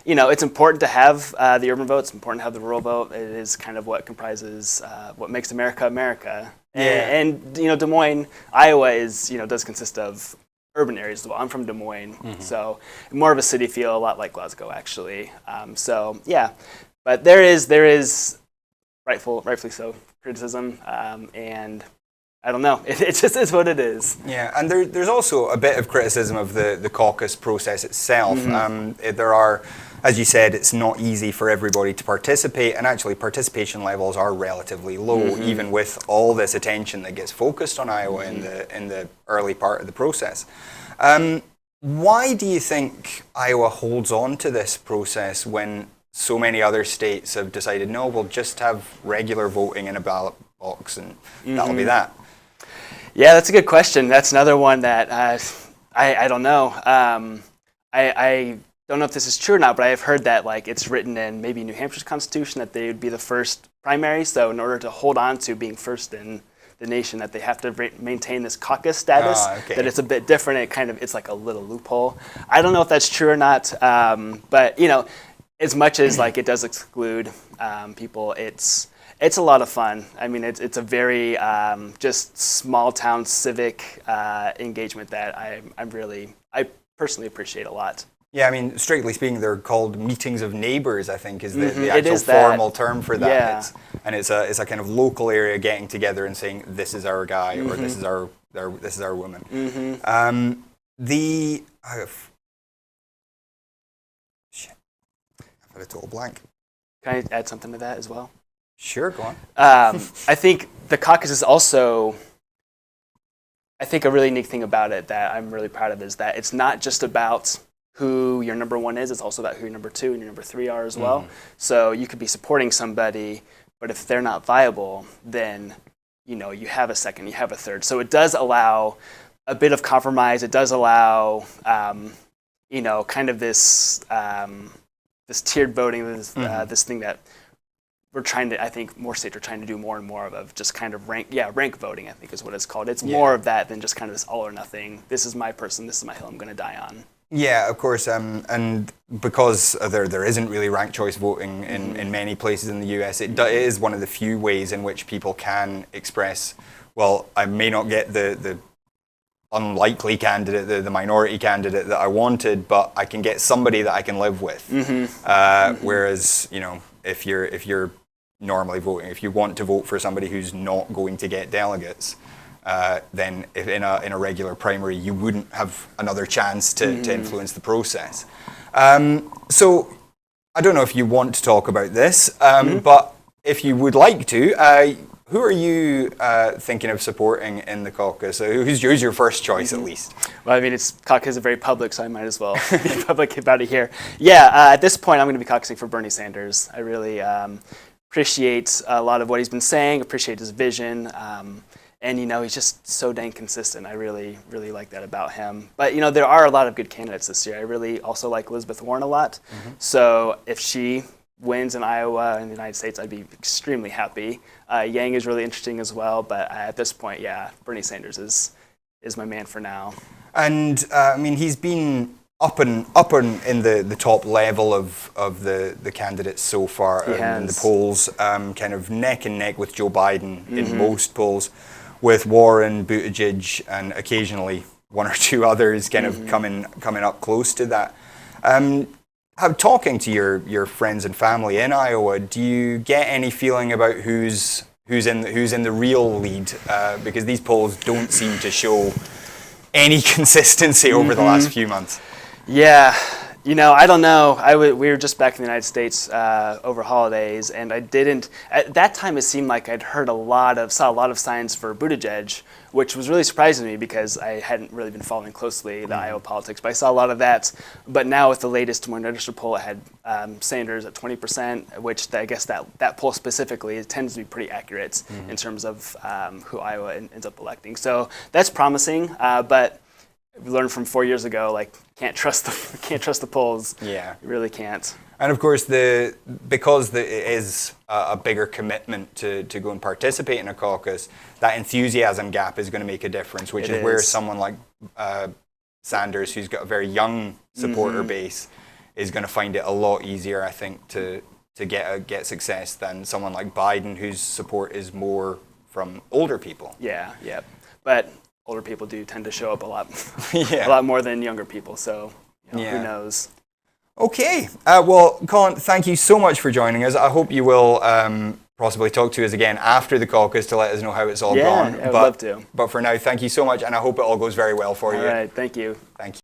you know, it's important to have the urban vote. It's important to have the rural vote. It is kind of what comprises what makes America America. Yeah. And you know, Des Moines, Iowa does consist of urban areas as well. I'm from Des Moines, so more of a city feel, a lot like Glasgow, actually. So yeah, but there is rightfully so criticism, and I don't know. It just is what it is. Yeah, and there's also a bit of criticism of the caucus process itself. There are, as you said, it's not easy for everybody to participate, and actually participation levels are relatively low, even with all this attention that gets focused on Iowa in the early part of the process. Why do you think Iowa holds on to this process when so many other states have decided, no, we'll just have regular voting in a ballot box and that'll be that? Yeah, that's a good question. That's another one that I don't know. I don't know if this is true or not, but I have heard that it's written in maybe New Hampshire's constitution that they would be the first primary. So in order to hold on to being first in the nation, that they have to maintain this caucus status. That it's a bit different. It's like a little loophole. I don't know if that's true or not. But you know, as much as it does exclude people, it's a lot of fun. I mean, it's a very just small town civic engagement that I personally appreciate a lot. Yeah, I mean, strictly speaking, they're called meetings of neighbours, I think, is the actual formal term for that. Yeah. It's a kind of local area getting together and saying, this is our guy, or this is our woman. I've had a total blank. Can I add something to that as well? Sure, go on. I think the caucus is also I think a really neat thing about it that I'm really proud of is that it's not just about who your number one is, it's also about who your number two and your number three are as well. So you could be supporting somebody, but if they're not viable, then you have a second, you have a third. So it does allow a bit of compromise. It does allow, kind of this this tiered voting, this thing that we're trying to, I think more states are trying to do more and more of just kind of rank voting, I think is what it's called. It's more of that than just kind of this all or nothing. This is my person, this is my hill I'm going to die on. Yeah, of course, and because there isn't really ranked choice voting in many places in the US, it is one of the few ways in which people can express, well, I may not get the unlikely candidate, the minority candidate that I wanted, but I can get somebody that I can live with. Whereas, if you're normally voting, if you want to vote for somebody who's not going to get delegates, then if in a regular primary, you wouldn't have another chance to influence the process. So I don't know if you want to talk about this, but if you would like to, who are you thinking of supporting in the caucus? Who's your first choice, at least? Well, I mean, caucus is very public, so I might as well be public about it here. Yeah, at this point, I'm going to be caucusing for Bernie Sanders. I really appreciate a lot of what he's been saying, appreciate his vision, and he's just so dang consistent. I really, really like that about him. But there are a lot of good candidates this year. I really also like Elizabeth Warren a lot. So if she wins in Iowa and the United States, I'd be extremely happy. Yang is really interesting as well, but at this point, Bernie Sanders is my man for now. And I mean, he's been up and in the top level of the candidates so far in the polls, kind of neck and neck with Joe Biden in most polls, with Warren, Buttigieg, and occasionally one or two others kind of coming up close to that. Talking to your friends and family in Iowa, do you get any feeling about who's in the real lead? Because these polls don't seem to show any consistency over the last few months. Yeah, I don't know. We were just back in the United States over holidays, and I didn't. At that time, it seemed like I'd saw a lot of signs for Buttigieg, which was really surprising to me because I hadn't really been following closely the Iowa politics. But I saw a lot of that. But now with the latest Des Moines Register poll, I had Sanders at 20%, which I guess that poll specifically tends to be pretty accurate in terms of who Iowa ends up electing. So that's promising, but we learned from 4 years ago, can't trust the polls. Yeah, you really can't. And of course, because it is a bigger commitment to go and participate in a caucus, that enthusiasm gap is going to make a difference. Which is where someone like Sanders, who's got a very young supporter base, is going to find it a lot easier, I think, to get success than someone like Biden, whose support is more from older people. Yeah, but older people do tend to show up a lot more than younger people. So who knows? Okay. Well, Colin, thank you so much for joining us. I hope you will possibly talk to us again after the caucus to let us know how it's all gone. Yeah, I would love to. But for now, thank you so much, and I hope it all goes very well for you. All right, thank you. Thank you.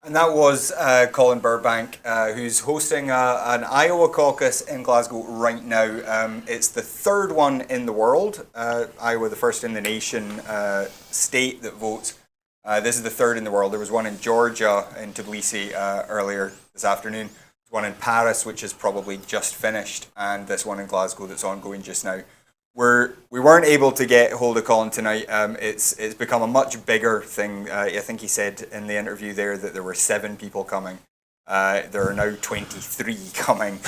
And that was Colin Burbank, who's hosting an Iowa caucus in Glasgow right now. It's the third one in the world. Iowa, the first in the nation state that votes. This is the third in the world. There was one in Georgia, in Tbilisi, earlier this afternoon. There's one in Paris, which is probably just finished, and this one in Glasgow that's ongoing just now. We weren't able to get hold of Colin tonight. It's become a much bigger thing. I think he said in the interview there that there were 7 people coming. There are now 23 coming.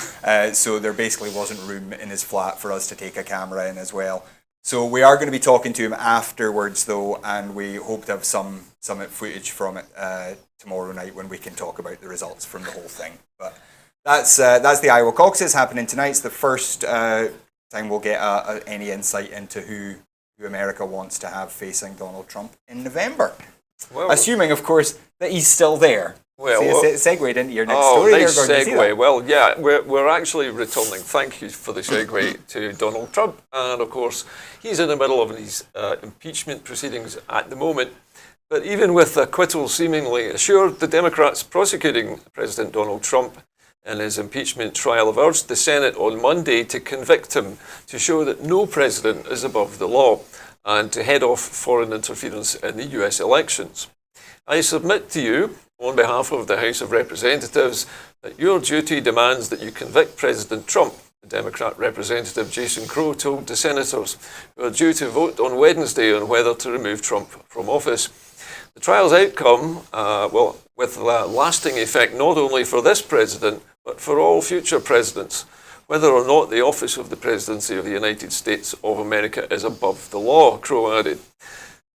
So there basically wasn't room in his flat for us to take a camera in as well. So we are going to be talking to him afterwards, though, and we hope to have some footage from it tomorrow night when we can talk about the results from the whole thing. But that's the Iowa caucuses happening tonight. It's the first time we'll get any insight into who America wants to have facing Donald Trump in November. Well, assuming, of course, that he's still there. Well, segued into your next story. Nice segue. Well, yeah, we're actually returning. Thank you for the segue to Donald Trump. And, of course, he's in the middle of his impeachment proceedings at the moment. But even with acquittal seemingly assured, the Democrats prosecuting President Donald Trump in his impeachment trial have urged the Senate on Monday to convict him to show that no president is above the law. and to head off foreign interference in the US elections. I submit to you, on behalf of the House of Representatives, that your duty demands that you convict President Trump, the Democrat Representative Jason Crow told the senators who are due to vote on Wednesday on whether to remove Trump from office. The trial's outcome, with lasting effect not only for this president, but for all future presidents, whether or not the office of the presidency of the United States of America is above the law, Crow added.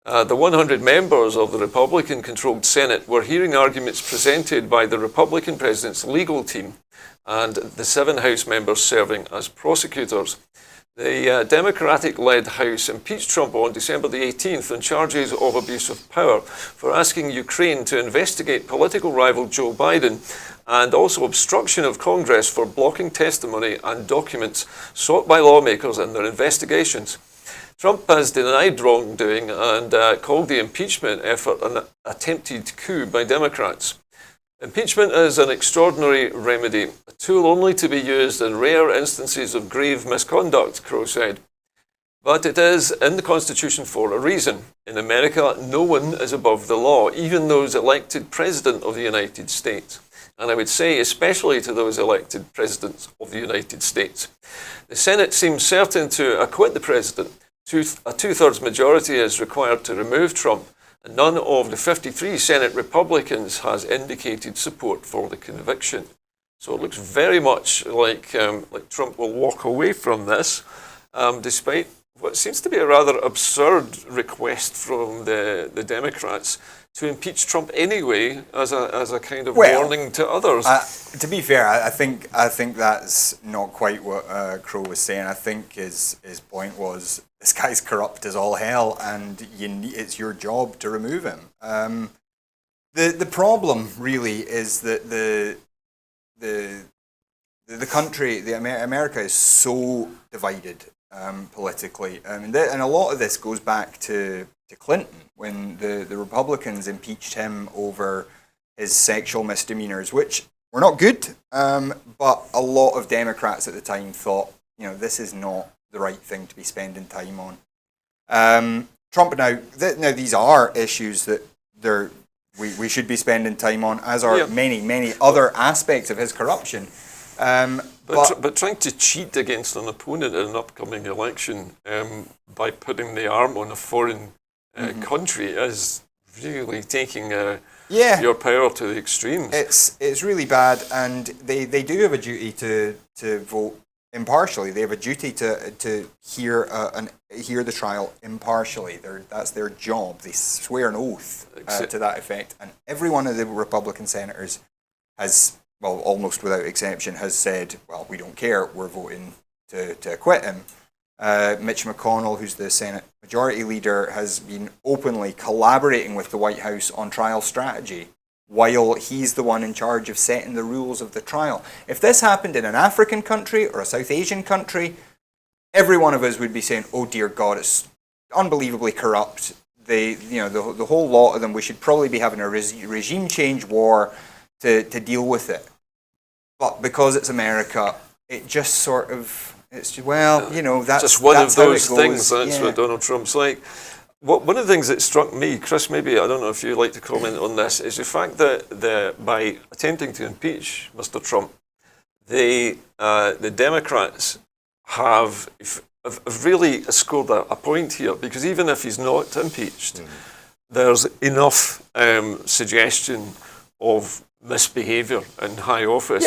The 100 members of the Republican-controlled Senate were hearing arguments presented by the Republican president's legal team and the 7 House members serving as prosecutors. The Democratic-led House impeached Trump on December the 18th on charges of abuse of power for asking Ukraine to investigate political rival Joe Biden, and also obstruction of Congress for blocking testimony and documents sought by lawmakers in their investigations. Trump has denied wrongdoing and called the impeachment effort an attempted coup by Democrats. Impeachment is an extraordinary remedy, a tool only to be used in rare instances of grave misconduct, Crow said. But it is in the Constitution for a reason. In America, no one is above the law, even those elected President of the United States. And I would say especially to those elected Presidents of the United States. The Senate seems certain to acquit the President. A two-thirds majority is required to remove Trump, and none of the 53 Senate Republicans has indicated support for the conviction. So it looks very much like Trump will walk away from this, despite what seems to be a rather absurd request from the Democrats to impeach Trump anyway as a kind of warning to others. To be fair, I think that's not quite what Crow was saying. I think his point was, this guy's corrupt as all hell, and it's your job to remove him. The problem really is that the country, America, is so divided politically, and a lot of this goes back to Clinton, when the Republicans impeached him over his sexual misdemeanors, which were not good, but a lot of Democrats at the time thought, this is not the right thing to be spending time on. Trump now these are issues that we should be spending time on, as are many other aspects of his corruption. But trying to cheat against an opponent in an upcoming election by putting the arm on a foreign country is really taking your power to the extremes. It's really bad, and they do have a duty to vote impartially. They have a duty to hear the trial impartially. That's their job. They swear an oath to that effect, and every one of the Republican senators has, well, almost without exception, has said, well, we don't care, we're voting to acquit him. Mitch McConnell, who's the Senate Majority Leader, has been openly collaborating with the White House on trial strategy, while he's the one in charge of setting the rules of the trial. If this happened in an African country or a South Asian country, every one of us would be saying, oh dear God, it's unbelievably corrupt. The whole lot of them, we should probably be having a regime change war to deal with it. But because it's America, it just sort of, that's just one of those things. That's what Donald Trump's like. One of the things that struck me, Chris, maybe, I don't know if you'd like to comment on this, is the fact that by attempting to impeach Mr. Trump, the Democrats have really scored a point here, because even if he's not impeached, there's enough suggestion of misbehaviour in high office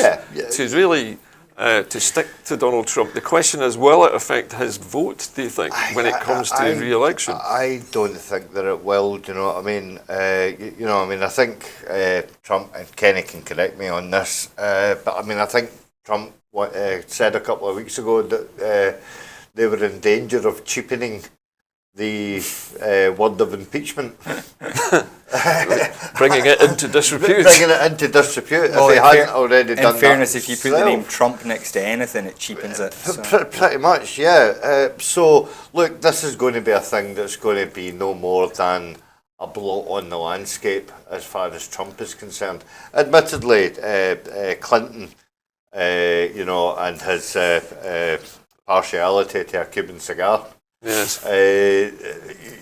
to really to stick to Donald Trump. The question is, will it affect his vote, do you think, when it comes to re-election? I don't think that it will, do you know what I mean? I think Trump, and Kenny can correct me on this, but I mean, I think Trump said a couple of weeks ago that they were in danger of cheapening the word of impeachment. Bringing it into disrepute. Well, if he hadn't already done that. In fairness, if you put the name Trump next to anything, it cheapens it. So. Pretty much, yeah. So, look, this is going to be a thing that's going to be no more than a blot on the landscape as far as Trump is concerned. Admittedly, Clinton, and his partiality to a Cuban cigar Yes.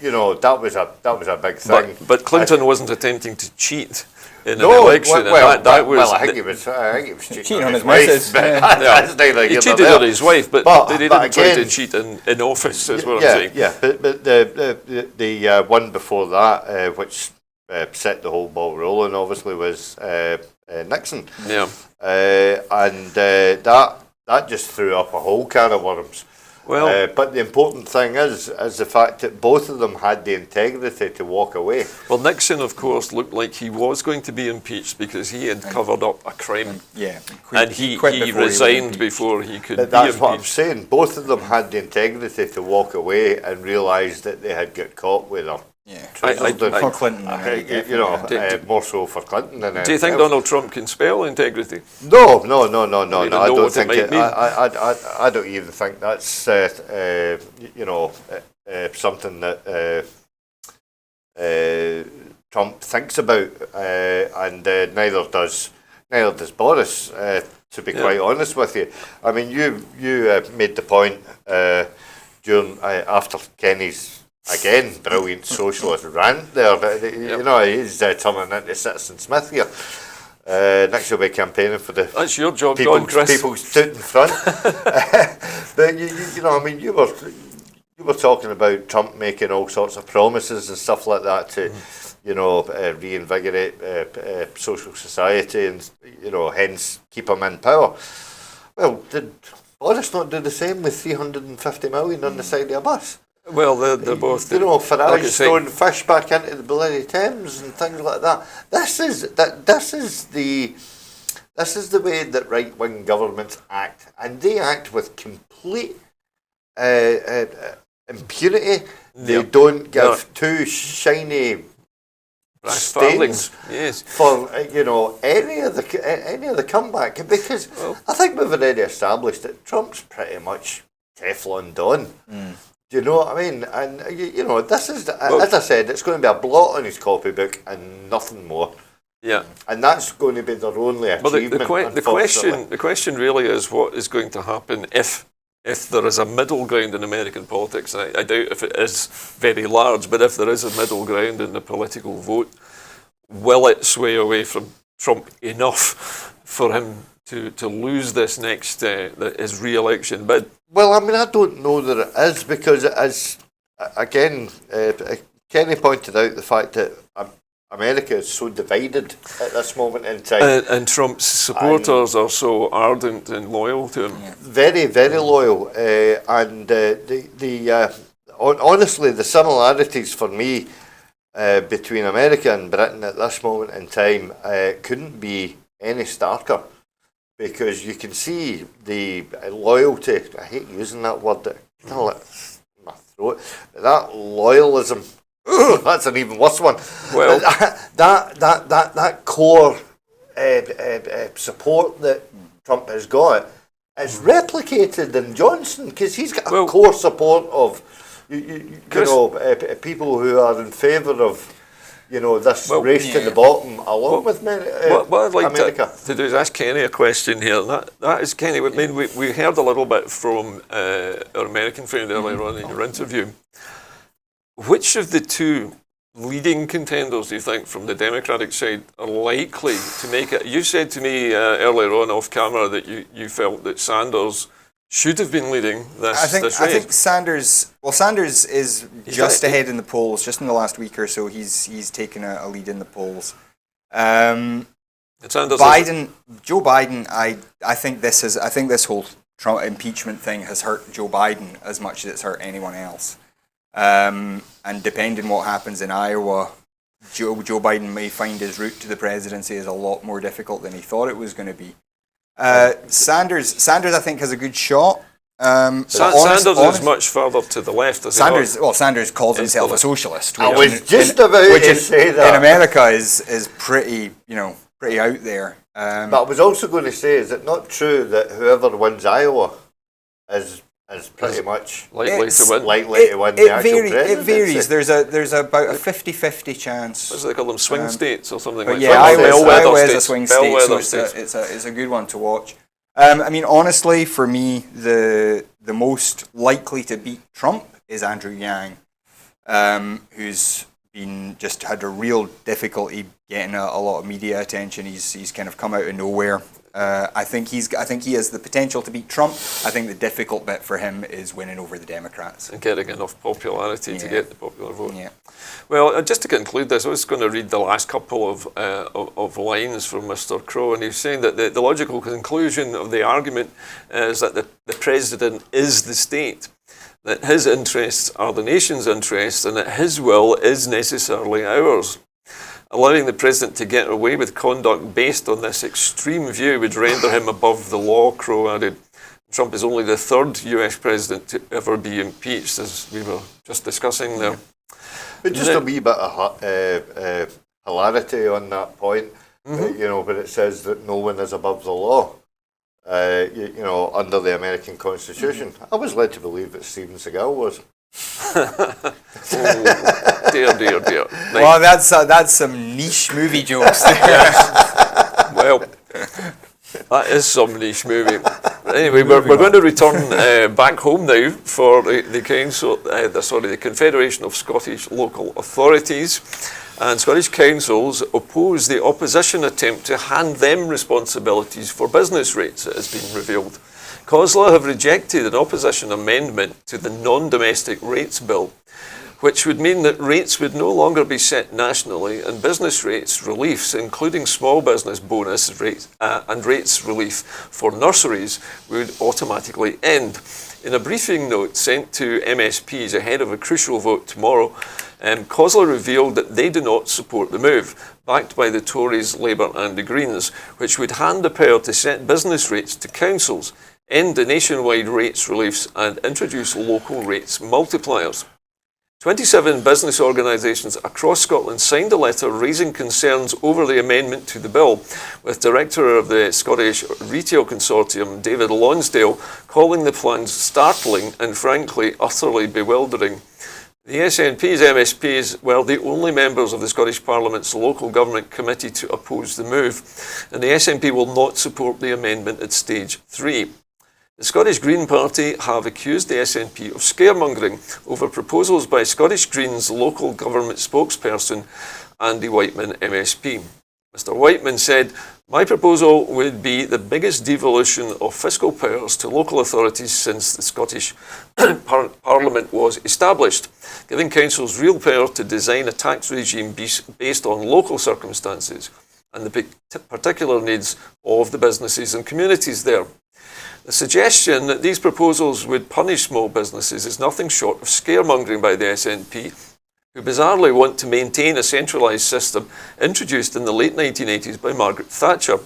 You know, that was a big thing. But Clinton wasn't attempting to cheat in an No, election. well, and that was. well, I think he was cheating on his wife, wife. But yeah. that's neither He here cheated nor on there. his wife, but he didn't try to again, cheat in office, is what yeah, I'm saying. Yeah, but the one before that, which set the whole ball rolling, obviously, was Nixon. Yeah. And that just threw up a whole can of worms. Well, but the important thing is the fact that both of them had the integrity to walk away. well, Nixon, of course, looked like he was going to be impeached because he had covered up a crime. Yeah, And he resigned before he could But be that's what I'm impeached. saying. Both of them had the integrity to walk away and realise that they had got caught with her. Yeah, For Clinton, you know, more so for Clinton than Do you think Donald Trump can spell integrity? No. You don't I know don't what it think might it. mean. I don't even think that's something that Trump thinks about, and neither does Boris. To be quite honest with you, I mean, you made the point during after Kenny's. Again, brilliant socialist rant there. You know, he's turning into Citizen Smith here. Next you'll be campaigning for the That's your job, Don, Chris. people stood in front. But you know, I mean, you were talking about Trump making all sorts of promises and stuff like that to, you know, reinvigorate social society and, you know, hence keep him in power. Well, did Boris not do the same with 350 million on the side of a bus? Well, they're both. You know, Farage like I say, throwing fish back into the bloody Thames and things like that. This is the way that right wing governments act, and they act with complete impunity. They don't give two shiny brass stains farthings. Yes. for you know any of the comeback, because I think we've already established that Trump's pretty much Teflon Don. Do you know what I mean? And you know, this is as I said, it's going to be a blot on his copybook and nothing more. Yeah. And that's going to be their only achievement. But the question really is what is going to happen if there is a middle ground in American politics. And I doubt if it is very large, but if there is a middle ground in the political vote, will it sway away from Trump enough for him to lose this next his re-election bid? Well, I mean, I don't know that it is, because as again, Kenny pointed out the fact that America is so divided at this moment in time. And Trump's supporters are so ardent and loyal to him. Very, very loyal. And honestly, the similarities for me between America and Britain at this moment in time couldn't be any starker. Because you can see the loyalty, I hate using that word, that kind of like my throat, that loyalism, that's an even worse one. Well, that core support that Trump has got is replicated in Johnson, because he's got a core support of people who are in favour of this race to the bottom, along with what I'd like America. to do is ask Kenny a question here. And that is, Kenny, I mean, we heard a little bit from our American friend earlier on in your interview. Which of the two leading contenders do you think from the Democratic side are likely to make it? You said to me earlier on off camera that you felt that Sanders should have been leading this race. I think Sanders is just ahead in the polls. Just in the last week or so, he's taken a lead in the polls. Joe Biden. I think this whole Trump impeachment thing has hurt Joe Biden as much as it's hurt anyone else. And depending what happens in Iowa, Joe Biden may find his route to the presidency is a lot more difficult than he thought it was going to be. Sanders, I think, has a good shot. Sanders is much further to the left. Sanders calls himself a socialist. I was just about to say that. In America is pretty out there. But I was also going to say, is it not true that whoever wins Iowa is pretty much likely to win the actual presidency? It varies. There's about a 50-50 chance. What do they call them, swing states or something like that? Yeah, Iowa is a swing state, so it's a good one to watch. I mean, honestly, for me, the most likely to beat Trump is Andrew Yang, who's just had a real difficulty getting a lot of media attention. He's kind of come out of nowhere. I think he has the potential to beat Trump. I think the difficult bit for him is winning over the Democrats and getting enough popularity to get the popular vote. Yeah. Well, just to conclude this, I was going to read the last couple of lines from Mr. Crow, and he's saying that the logical conclusion of the argument is that the president is the state, that his interests are the nation's interests, and that his will is necessarily ours. Allowing the president to get away with conduct based on this extreme view would render him above the law, Crow added. Trump is only the third US president to ever be impeached, as we were just discussing there. But just a wee bit of hilarity on that point, but it says that no one is above the law, under the American Constitution. I was led to believe that Steven Seagal was. Oh, dear. Well, that's some niche movie jokes there. Well, that is some niche movie. Anyway, we're going to return back home now for the council. The Confederation of Scottish Local Authorities and Scottish councils oppose the opposition attempt to hand them responsibilities for business rates, it has been revealed. COSLA have rejected an opposition amendment to the non-domestic rates bill, which would mean that rates would no longer be set nationally and business rates reliefs, including small business bonus rates and rates relief for nurseries, would automatically end. In a briefing note sent to MSPs ahead of a crucial vote tomorrow, COSLA revealed that they do not support the move, backed by the Tories, Labour and the Greens, which would hand the power to set business rates to councils, end the nationwide rates reliefs and introduce local rates multipliers. 27 business organisations across Scotland signed a letter raising concerns over the amendment to the bill, with Director of the Scottish Retail Consortium, David Lonsdale, calling the plans startling and frankly utterly bewildering. The SNP's MSPs were the only members of the Scottish Parliament's Local Government Committee to oppose the move, and the SNP will not support the amendment at stage 3. The Scottish Green Party have accused the SNP of scaremongering over proposals by Scottish Greens local government spokesperson Andy Whiteman MSP. Mr Whiteman said, "My proposal would be the biggest devolution of fiscal powers to local authorities since the Scottish Parliament was established, giving councils real power to design a tax regime based on local circumstances and the particular needs of the businesses and communities there. The suggestion that these proposals would punish small businesses is nothing short of scaremongering by the SNP, who bizarrely want to maintain a centralised system introduced in the late 1980s by Margaret Thatcher.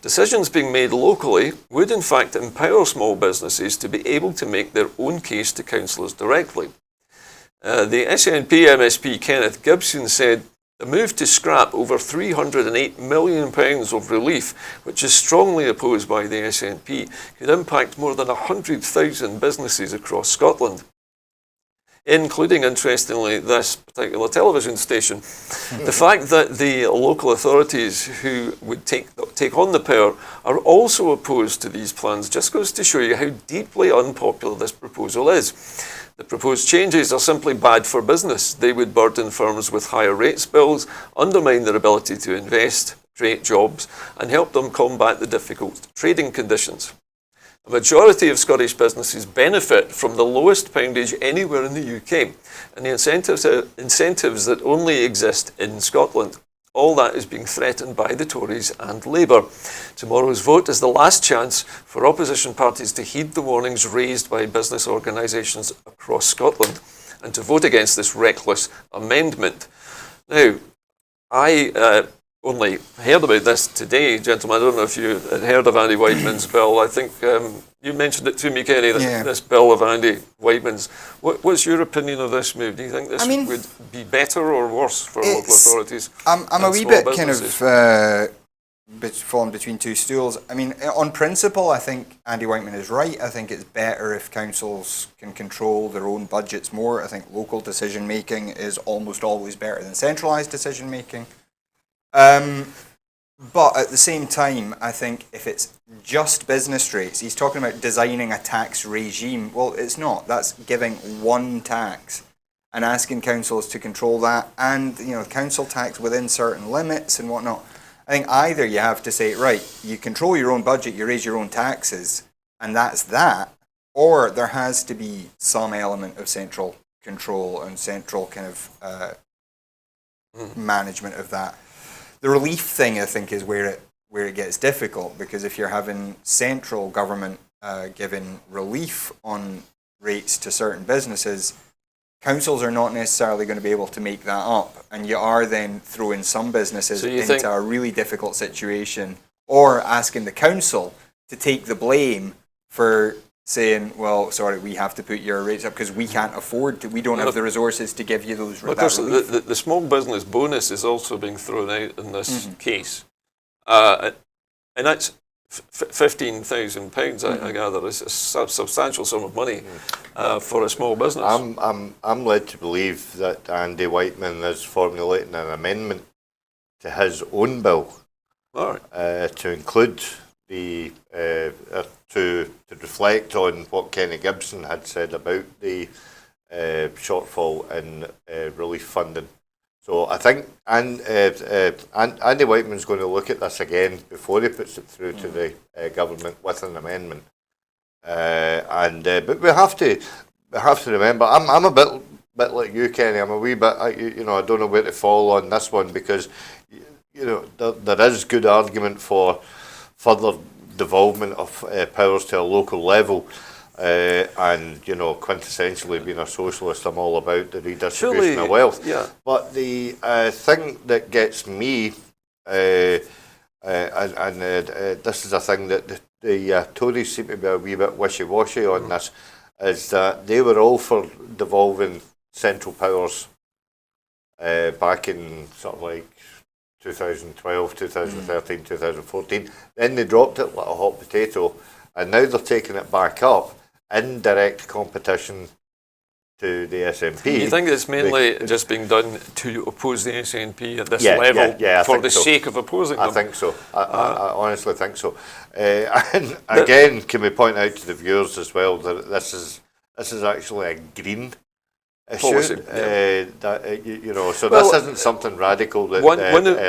Decisions being made locally would in fact empower small businesses to be able to make their own case to councillors directly." The SNP MSP Kenneth Gibson said, "The move to scrap over £308 million of relief, which is strongly opposed by the SNP, could impact more than 100,000 businesses across Scotland, including, interestingly, this particular television station. The fact that the local authorities who would take on the power are also opposed to these plans just goes to show you how deeply unpopular this proposal is. The proposed changes are simply bad for business. They would burden firms with higher rates bills, undermine their ability to invest, create jobs, and help them combat the difficult trading conditions. A majority of Scottish businesses benefit from the lowest poundage anywhere in the UK, and the incentives that only exist in Scotland. All that is being threatened by the Tories and Labour. Tomorrow's vote is the last chance for opposition parties to heed the warnings raised by business organisations across Scotland and to vote against this reckless amendment." Now, I only heard about this today, gentlemen. I don't know if you had heard of Andy Whiteman's bill. I think you mentioned it to me, Kenny, that this bill of Andy Whiteman's. What's your opinion of this move? Do you think this would be better or worse for local authorities? I'm a wee bit businesses? Kind of falling between two stools. I mean, on principle, I think Andy Whiteman is right. I think it's better if councils can control their own budgets more. I think local decision making is almost always better than centralised decision making. But at the same time, I think if it's just business rates, he's talking about designing a tax regime. Well, it's not. That's giving one tax and asking councils to control that, and council tax within certain limits and whatnot. I think either you have to say, right, you control your own budget, you raise your own taxes, and that's that, or there has to be some element of central control and central kind of management of that. The relief thing, I think, is where it gets difficult, because if you're having central government giving relief on rates to certain businesses, councils are not necessarily going to be able to make that up, and you are then throwing some businesses into a really difficult situation, or asking the council to take the blame for saying, well, sorry, we have to put your rates up because we can't afford to, we don't have the resources to give you those Of course, the small business bonus is also being thrown out in this case. And that's £15,000, I gather. It's a substantial sum of money for a small business. I'm led to believe that Andy Whiteman is formulating an amendment to his own bill to include the to reflect on what Kenny Gibson had said about the shortfall in relief funding. So I think Andy Whiteman's going to look at this again before he puts it through to the government with an amendment. But we have to remember. I'm a bit like you, Kenny. I'm a wee bit. I don't know where to fall on this one, because there is good argument for further devolvement of powers to a local level. And quintessentially being a socialist, I'm all about the redistribution of wealth. Yeah. But the thing that gets me, this is a thing that the Tories seem to be a wee bit wishy-washy on this, is that they were all for devolving central powers back in sort of like 2012, 2013, 2014. Then they dropped it like a hot potato, and now they're taking it back up in direct competition to the SNP. You think it's mainly just being done to oppose the SNP at this level for the sake of opposing them? I think so. I honestly think so. And again, can we point out to the viewers as well that this is actually a green issue? Policy, so this isn't something radical that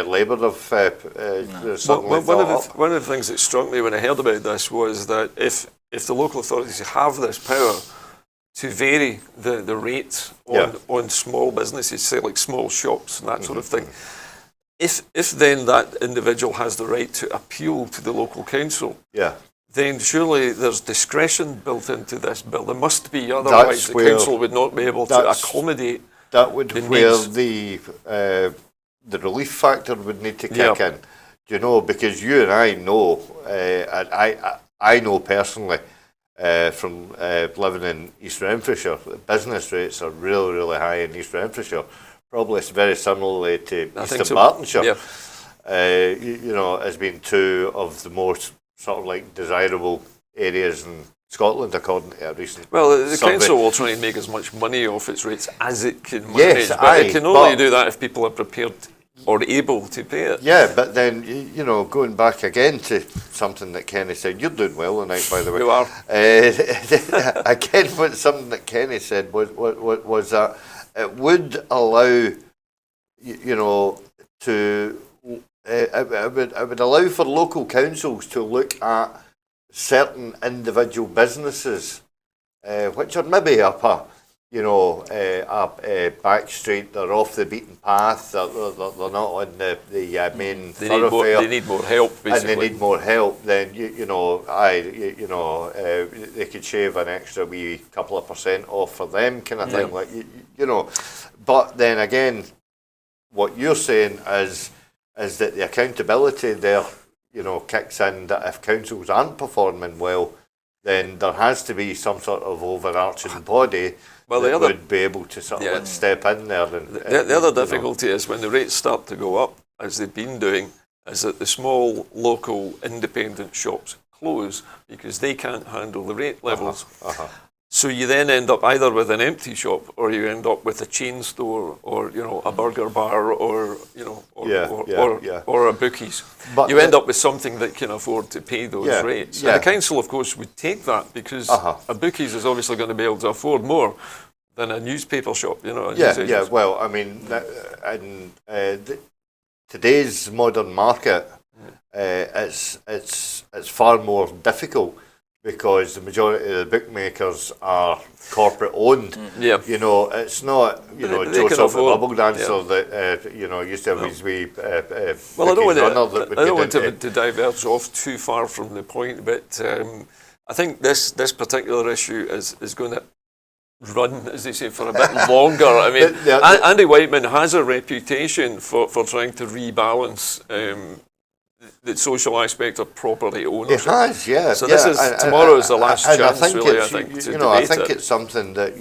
Labour have suddenly thought up. One of the things that struck me when I heard about this was that if the local authorities have this power to vary the rates on small businesses, say like small shops and that sort of thing, if then that individual has the right to appeal to the local council, then surely there's discretion built into this bill. There must be, otherwise the council would not be able to accommodate. That would where the relief factor would need to kick in. Because you and I know, I know personally from living in East Renfrewshire, business rates are really, really high in East Renfrewshire. Probably very similarly to Eastern Bartonshire. Has been two of the most sort of like desirable areas in Scotland, according to a recent the survey. council will try and make as much money off its rates as it can manage, but it can only do that if people are prepared or able to pay it. Yeah, but then, going back again to something that Kenny said, you're doing well tonight, by the way. You are. Again, something that Kenny said was that it would allow, it would allow for local councils to look at certain individual businesses, which are maybe up a back street, they're off the beaten path, they're not on the main thoroughfare. They need more help, basically. And they need more help, then, they could shave an extra wee couple of % off for them, kind of thing. Like, But then again, what you're saying is that the accountability there, kicks in, that if councils aren't performing well, then there has to be some sort of overarching body that would be able to sort of step in there. The other difficulty is when the rates start to go up, as they've been doing, is that the small local independent shops close because they can't handle the rate levels. So you then end up either with an empty shop, or you end up with a chain store, or a burger bar, or or a bookies. But you end up with something that can afford to pay those rates. Yeah. And the council, of course, would take that because a bookies is obviously going to be able to afford more than a newspaper shop. Well, I mean, today's modern market, it's far more difficult because the majority of the bookmakers are corporate owned. Yeah. It's not They Joe can Salt the afford- Bubble Dancer yeah. that used to have his wee Well, I don't want runner that would I don't get want into. to diverge off too far from the point, but I think this particular issue is going to run, as they say, for a bit longer. I mean, Andy Whiteman has a reputation for trying to rebalance the social aspect of property It ownership. has, yeah. So this is tomorrow is the last and chance, really. I it's, think to I debate think it. it's something that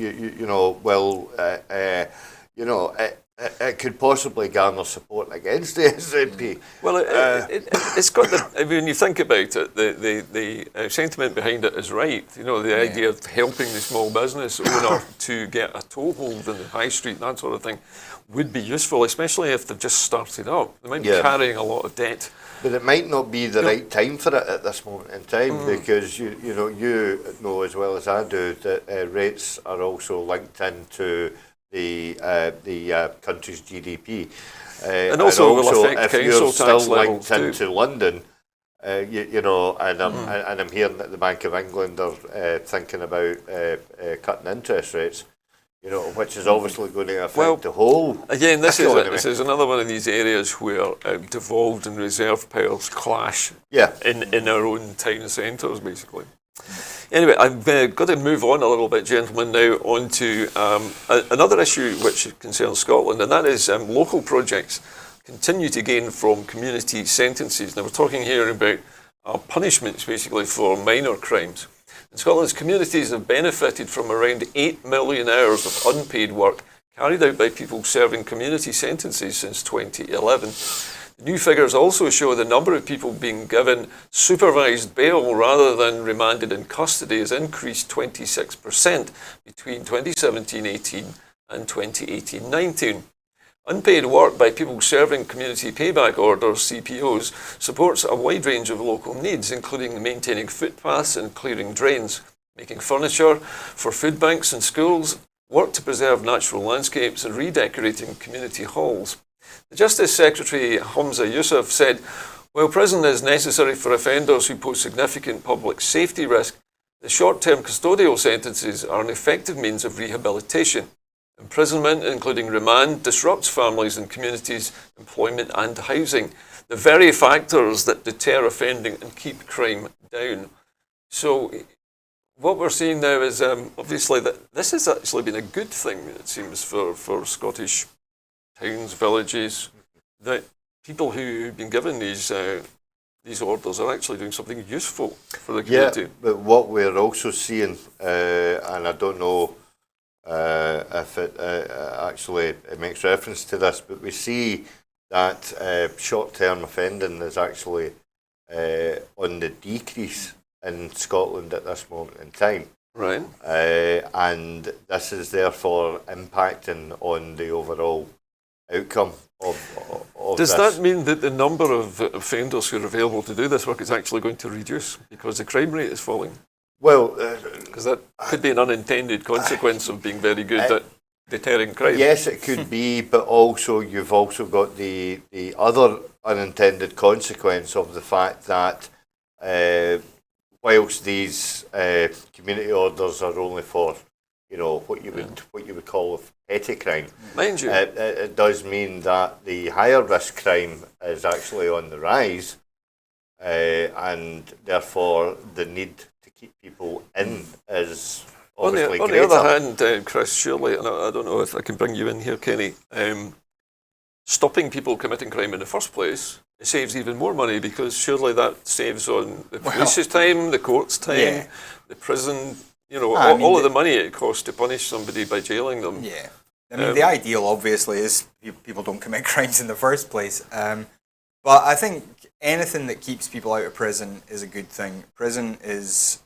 it could possibly garner support against the SNP. Well, it's got the. I mean, when you think about it, the sentiment behind it is right. The idea of helping the small business owner to get a toehold in the high street, that sort of thing, would be useful, especially if they've just started up. They might be carrying a lot of debt. But it might not be the right time for it at this moment in time because you know as well as I do that rates are also linked into the country's GDP, And also will affect if council you're tax still levels linked into London, and I'm hearing that the Bank of England are thinking about cutting interest rates. Which is obviously going to affect the whole. Again, this economy. is another one of these areas where devolved and reserve powers clash in our own town centres, basically. Anyway, I've got to move on a little bit, gentlemen, now on to another issue which concerns Scotland, and that is local projects continue to gain from community sentences. Now, we're talking here about punishments, basically, for minor crimes. In Scotland's communities have benefited from around 8 million hours of unpaid work carried out by people serving community sentences since 2011. The new figures also show the number of people being given supervised bail rather than remanded in custody has increased 26% between 2017-18 and 2018-19. Unpaid work by people serving community payback orders, CPOs, supports a wide range of local needs, including maintaining footpaths and clearing drains, making furniture for food banks and schools, work to preserve natural landscapes and redecorating community halls. The Justice Secretary Hamza Yousaf said, while prison is necessary for offenders who pose significant public safety risk, the short-term custodial sentences are an effective means of rehabilitation. Imprisonment, including remand, disrupts families and communities, employment and housing, the very factors that deter offending and keep crime down. So what we're seeing now is obviously that this has actually been a good thing, it seems, for Scottish towns, villages, that people who've been given these orders are actually doing something useful for the community. Yeah, but what we're also seeing, and I don't know if it actually makes reference to this, but we see that short-term offending is actually on the decrease in Scotland at this moment in time. Right. And this is therefore impacting on the overall outcome of Does this. that mean that the number of offenders who are available to do this work is actually going to reduce because the crime rate is falling? Well, Because that could be an unintended consequence of being very good at deterring crime. yes, it could be, but also you've also got the other unintended consequence of the fact that whilst these community orders are only for what you would call petty crime, Mind you, it does mean that the higher risk crime is actually on the rise, and therefore the need to keep people in is obviously on greater. the other hand, Chris, surely, and I don't know if I can bring you in here, Kenny, stopping people committing crime in the first place, it saves even more money because surely that saves on the police's time, the court's time, the prison, all of the money it costs to punish somebody by jailing them. Yeah. I mean, the ideal, obviously, is people don't commit crimes in the first place. But I think anything that keeps people out of prison is a good thing. Prison is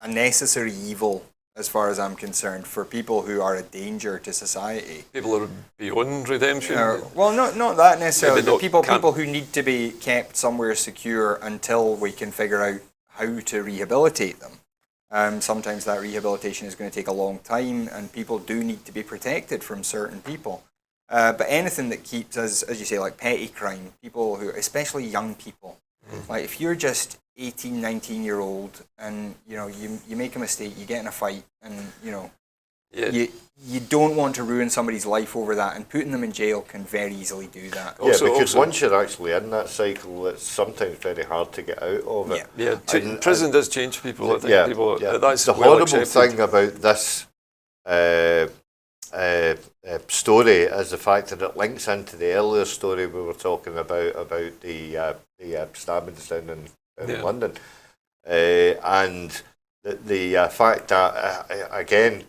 a necessary evil as far as I'm concerned, for people who are a danger to society. People are beyond redemption. Well, not that necessarily. Maybe But not- people who need to be kept somewhere secure until we can figure out how to rehabilitate them. Sometimes that rehabilitation is going to take a long time, and people do need to be protected from certain people. But anything that keeps us, as you say, like petty crime, people who, especially young people, like if you're just 18, 19-year-old and you make a mistake, you get in a fight, and Yeah. you don't want to ruin somebody's life over that, and putting them in jail can very easily do that. Yeah, because Also- once you're actually in that cycle, it's sometimes very hard to get out of it. Yeah. Yeah, prison does change people. I think Yeah, people. yeah. That's the well horrible accepted. thing about this story is the fact that it links into the earlier story we were talking about the stabbings down in Yeah. London, and the fact that again,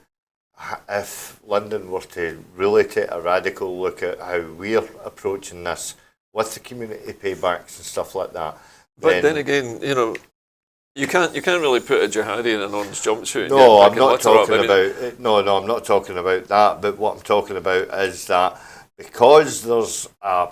if London were to really take a radical look at how we're approaching this with the community paybacks and stuff like that, But then again, you can't really put a jihadi in an orange jumpsuit. and No, get I'm back not and litter up. talking I mean, about. No, I'm not talking about that. But what I'm talking about is that because there's a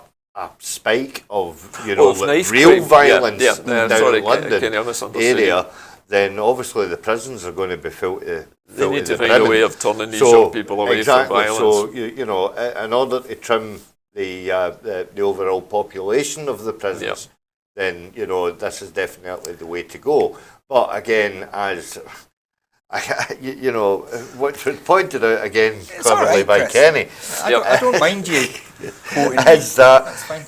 spike of Of knife real crime. violence Yeah, down sorry, in London Kenny, I misunderstood area, then obviously the prisons are going to be filled to They need to the find a brimming. way of turning these So, young people away exactly, from violence. So in order to trim the overall population of the prisons, then this is definitely the way to go. But again, as what was pointed out again It's all cleverly right, by Chris. Kenny, I don't mind you quoting me. is that That's fine.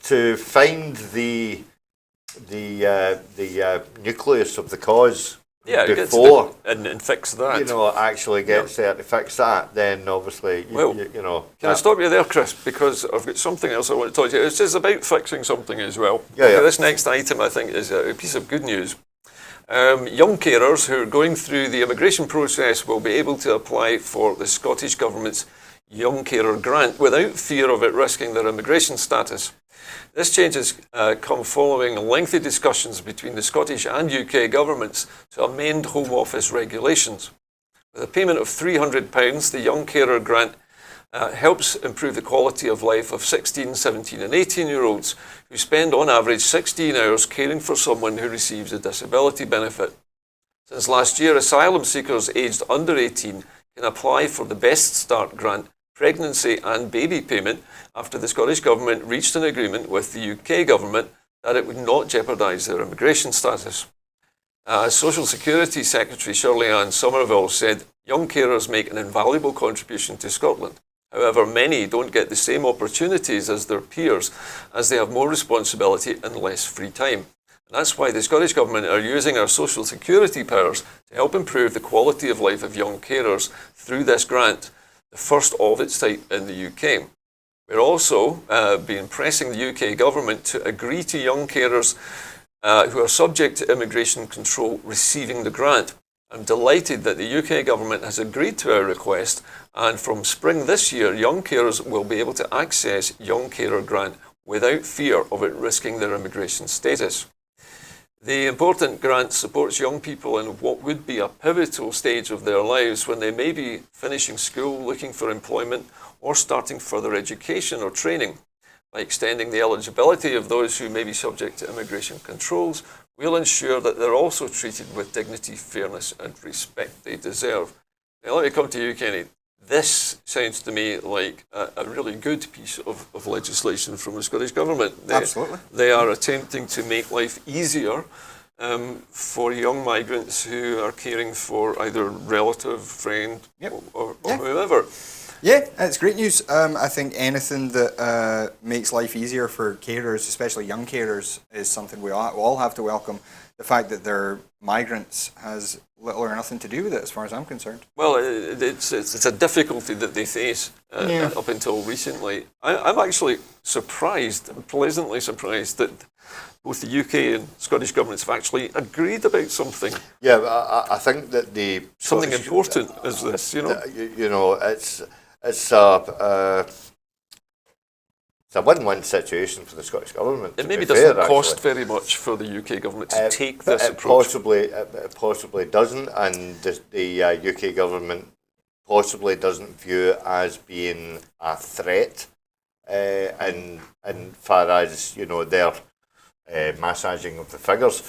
to find the nucleus of the cause Yeah, it gets before and fix that. actually gets there to fix that, then obviously Well, Can I stop you there, Chris? Because I've got something else I want to talk to you. It's just about fixing something as well. Yeah, yeah. This next item, I think, is a piece of good news. Young carers who are going through the immigration process will be able to apply for the Scottish Government's Young Carer Grant without fear of it risking their immigration status. This change has come following lengthy discussions between the Scottish and UK governments to amend Home Office regulations. With a payment of £300, the Young Carer Grant helps improve the quality of life of 16, 17 and 18-year-olds who spend on average 16 hours caring for someone who receives a disability benefit. Since last year, asylum seekers aged under 18 can apply for the Best Start grant, pregnancy and baby payment after the Scottish Government reached an agreement with the UK Government that it would not jeopardise their immigration status. Social Security Secretary Shirley Ann Somerville said, "Young carers make an invaluable contribution to Scotland. However, many don't get the same opportunities as their peers as they have more responsibility and less free time. And that's why the Scottish Government are using our social security powers to help improve the quality of life of young carers through this grant, the first of its type in the UK. We're also been pressing the UK Government to agree to young carers who are subject to immigration control receiving the grant. I'm delighted that the UK Government has agreed to our request, and from spring this year, young carers will be able to access Young Carer Grant without fear of it risking their immigration status." The important grant supports young people in what would be a pivotal stage of their lives when they may be finishing school, looking for employment, or starting further education or training. By extending the eligibility of those who may be subject to immigration controls, we'll ensure that they're also treated with dignity, fairness and respect they deserve. Now let me come to you, Kenny. This sounds to me like a really good piece of legislation from the Scottish Government. Absolutely. They are attempting to make life easier for young migrants who are caring for either relative, friend, or whoever. Yeah, it's great news. I think anything that makes life easier for carers, especially young carers, is something we all have to welcome. The fact that they're migrants has little or nothing to do with it, as far as I'm concerned. Well, it's a difficulty that they face up until recently. I'm actually surprised, pleasantly surprised, that both the UK and Scottish governments have actually agreed about something. Yeah, I think that Something Scottish- important is this, it's a a win-win situation for the Scottish Government. It maybe doesn't cost very much for the UK Government to take this approach. It possibly doesn't, and the UK Government possibly doesn't view it as being a threat, in far as their massaging of the figures.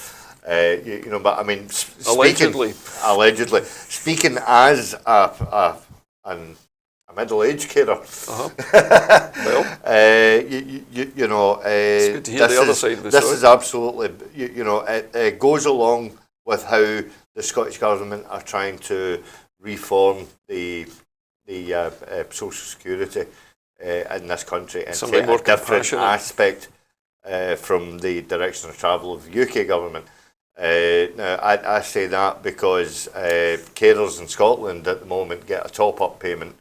But I mean, allegedly speaking as a middle-aged carer. Well, it's good to hear the other side of the this story. is absolutely, it goes along with how the Scottish Government are trying to reform the social security in this country and Something take more a different compassionate. aspect from the direction of travel of the UK Government. Now, I say that because carers in Scotland at the moment get a top-up payment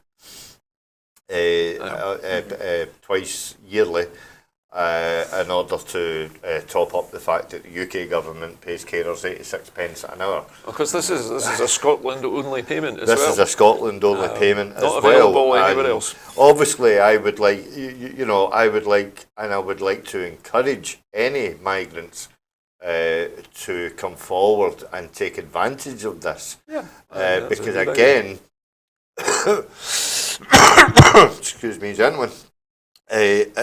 twice yearly in order to top up the fact that the UK Government pays carers 86 pence an hour. Because this is a Scotland-only payment as This well. is a Scotland-only payment as Not well. available anywhere else. Obviously, I would like, I would like to encourage any migrants to come forward and take advantage of this. Yeah. Because again, excuse me, gentlemen, it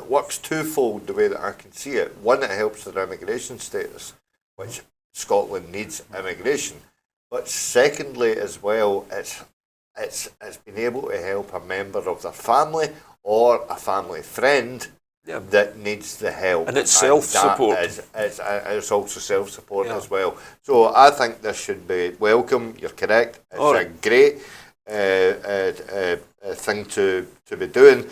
works twofold the way that I can see it. One, it helps their immigration status, which Scotland needs immigration. But secondly, as well, it's been able to help a member of their family or a family friend that needs the help. And it's self-support. It's also self-support as well. So I think this should be welcome. You're correct. It's a great thing to be doing.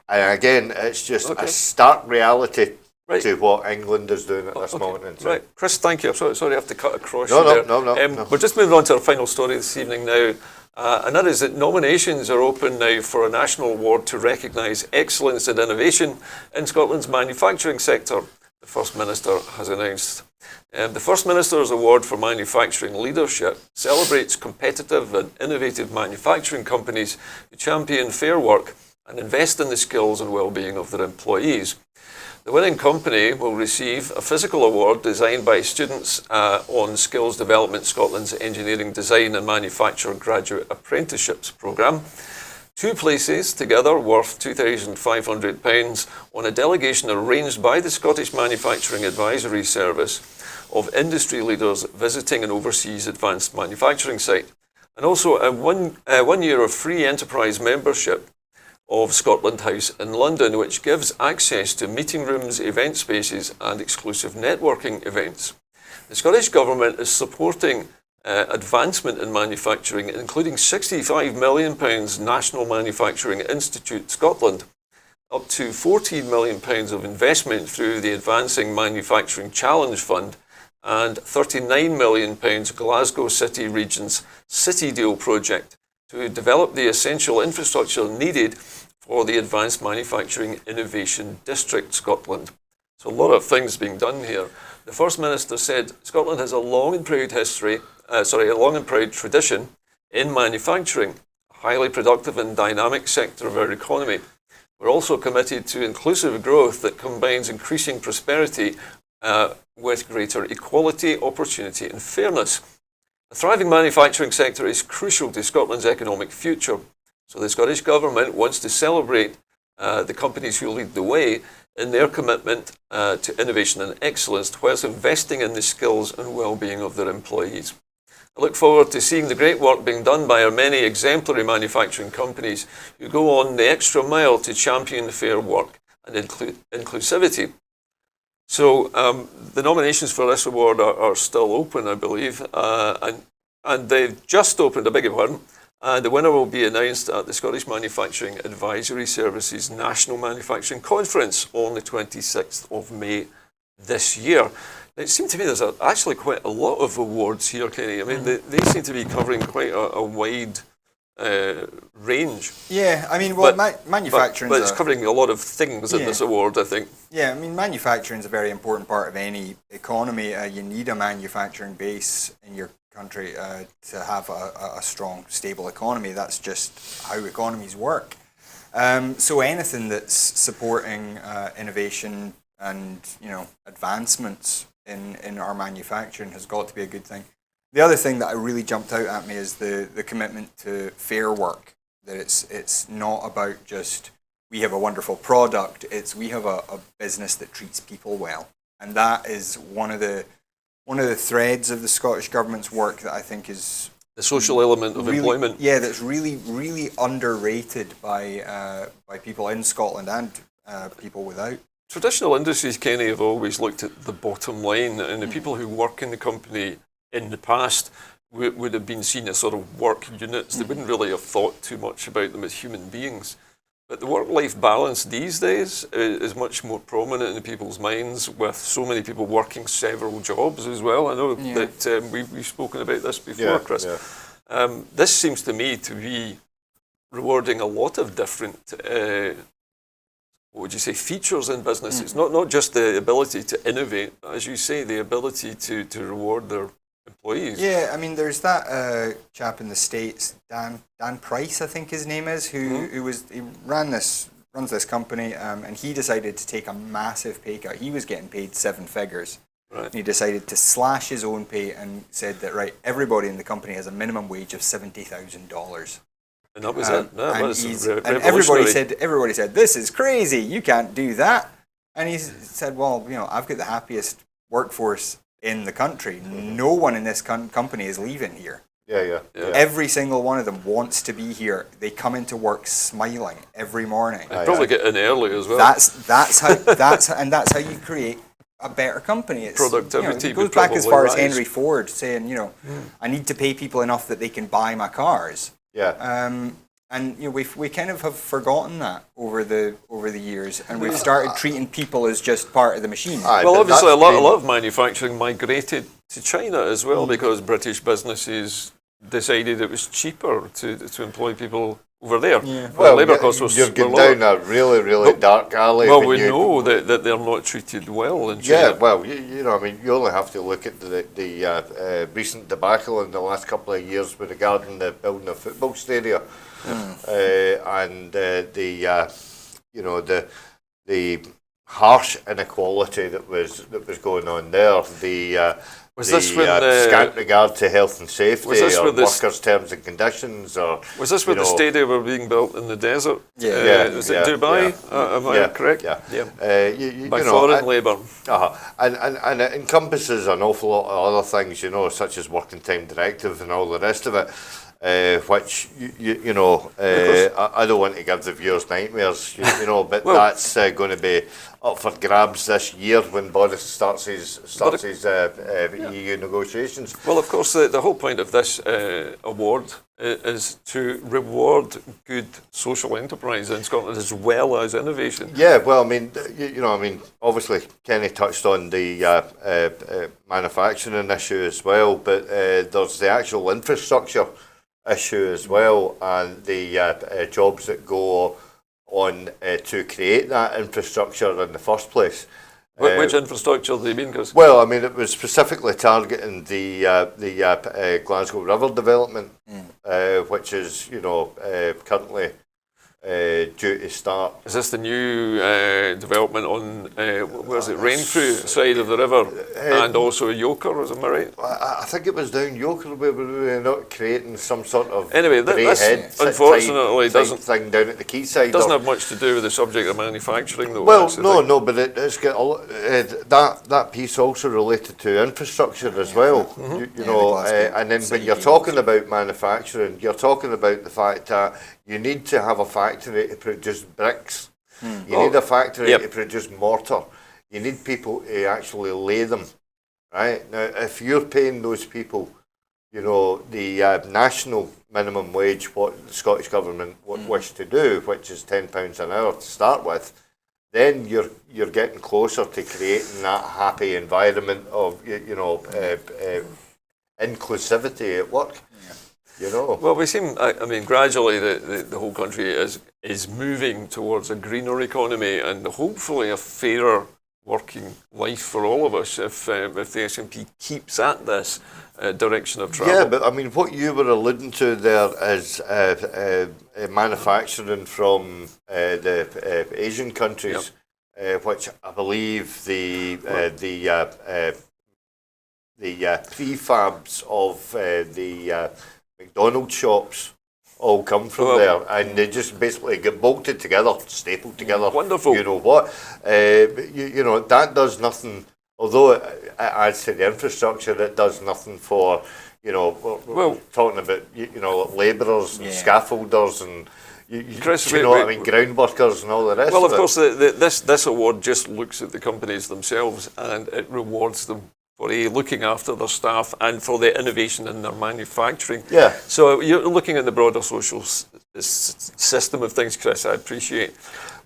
And again, it's just a stark reality to what England is doing at this moment in time. Right, Chris, thank you. Sorry I have to cut across No. We're just moving on to our final story this evening now. And that is that nominations are open now for a national award to recognise excellence and innovation in Scotland's manufacturing sector, the First Minister has announced. The First Minister's Award for Manufacturing Leadership celebrates competitive and innovative manufacturing companies who champion fair work and invest in the skills and well-being of their employees. The winning company will receive a physical award designed by students on Skills Development Scotland's Engineering Design and Manufacture Graduate Apprenticeships programme. 2 places together worth £2,500 on a delegation arranged by the Scottish Manufacturing Advisory Service of industry leaders visiting an overseas advanced manufacturing site, and also a 1 year of free enterprise membership of Scotland House in London, which gives access to meeting rooms, event spaces and exclusive networking events. The Scottish Government is supporting advancement in manufacturing, including £65 million National Manufacturing Institute Scotland, up to £14 million of investment through the Advancing Manufacturing Challenge Fund, and £39 million Glasgow City Region's City Deal project to develop the essential infrastructure needed for the Advanced Manufacturing Innovation District Scotland. So a lot of things being done here. The First Minister said Scotland has a long and proud tradition in manufacturing, a highly productive and dynamic sector of our economy. We're also committed to inclusive growth that combines increasing prosperity with greater equality, opportunity and fairness. A thriving manufacturing sector is crucial to Scotland's economic future, so the Scottish Government wants to celebrate the companies who lead the way in their commitment to innovation and excellence, whilst investing in the skills and well-being of their employees. I look forward to seeing the great work being done by our many exemplary manufacturing companies who go on the extra mile to champion fair work and inclusivity. So the nominations for this award are still open, I believe, and they've just opened, I beg your pardon, and the winner will be announced at the Scottish Manufacturing Advisory Services National Manufacturing Conference on the 26th of May this year. It seemed to me there's actually quite a lot of awards here, Kenny. I mean, they seem to be covering quite a wide range. Yeah, I mean, well, manufacturing. But it's covering a lot of things in this award, I think. Yeah, I mean, manufacturing is a very important part of any economy. You need a manufacturing base in your country to have a strong, stable economy. That's just how economies work. So anything that's supporting innovation and advancements in our manufacturing has got to be a good thing. The other thing that really jumped out at me is the commitment to fair work. That it's not about just we have a wonderful product. It's we have a business that treats people well, and that is one of the threads of the Scottish Government's work that I think is The social element of really, employment. Yeah, that's really underrated by people in Scotland and people without. Traditional industries, Kenny, have always looked at the bottom line, and the people who work in the company in the past would have been seen as sort of work units. They wouldn't really have thought too much about them as human beings. But the work-life balance these days is much more prominent in people's minds, with so many people working several jobs as well. I know that we've spoken about this before, Chris. Yeah. This seems to me to be rewarding a lot of different, what would you say, features in business. It's not just the ability to innovate, as you say, the ability to reward their employees. Yeah, I mean, there's that chap in the States, Dan Price, I think his name is, who runs this company, and he decided to take a massive pay cut. He was getting paid 7 figures. Right. And he decided to slash his own pay and said that, right, everybody in the company has a minimum wage of $70,000. And that was it. And everybody said, this is crazy. You can't do that. And he said, well, I've got the happiest workforce in the country. No one in this company is leaving here. Yeah. Every single one of them wants to be here. They come into work smiling every morning. They probably get in early as well. That's how you create a better company. It's, productivity. It goes back as far as Henry Ford saying, I need to pay people enough that they can buy my cars. Yeah. And we kind of have forgotten that over the years, and we've started treating people as just part of the machine. Well, obviously, a lot of manufacturing migrated to China as well, because British businesses decided it was cheaper to employ people over there. Yeah. Well, labour costs were you're going down a really dark alley. Well, we know that they're not treated well in China. Yeah, well, you only have to look at the recent debacle in the last couple of years with regarding the building of football stadia. And the harsh inequality that was going on there, scant regard to health and safety, or workers' terms and conditions, or was this where the stadia were being built in the desert? Is it Dubai? Am I correct? Yeah. By foreign labour. And it encompasses an awful lot of other things, such as working time directive and all the rest of it. Which I don't want to give the viewers nightmares, but that's going to be up for grabs this year when Boris starts his EU negotiations. Well, of course, the whole point of this award is to reward good social enterprise in Scotland as well as innovation. Yeah, well, obviously Kenny touched on the manufacturing issue as well, but there's the actual infrastructure issue as well, and the jobs that go on to create that infrastructure in the first place. Which infrastructure do you mean? Well, it was specifically targeting the Glasgow River development, which is currently due to start. Is this the new development on where's it, Renfrew side of the river, and also Yoker? Am I right? I think it was down Yoker where we were not creating some sort of this unfortunately doesn't thing down at the quayside. Doesn't have much to do with the subject of manufacturing, though. Well, no, but it's got that piece also related to infrastructure as well. Mm-hmm. And then when you're talking about manufacturing, you're talking about the fact that you need to have a factory to produce bricks. You need a factory to produce mortar. You need people to actually lay them. Right? Now, if you're paying those people, the national minimum wage, what the Scottish Government wish to do, which is £10 an hour to start with, then you're getting closer to creating that happy environment of inclusivity at work. Well, we seem, gradually the whole country is moving towards a greener economy and hopefully a fairer working life for all of us if the SNP keeps at this direction of travel. Yeah, but I mean, what you were alluding to there is manufacturing from the Asian countries, which I believe the prefabs of the McDonald's shops all come from there, and they just basically get bolted together, stapled together. Wonderful. You know what? You know, that does nothing. Although it adds to the infrastructure, it does nothing for, you know, we're talking about, you know, labourers and scaffolders and, Chris, you know what I mean, ground workers and all the rest well, of of it. course, this award just looks at the companies themselves, and it rewards them for looking after their staff and for the innovation in their manufacturing. Yeah. So you're looking at the broader social system of things, Chris. I appreciate.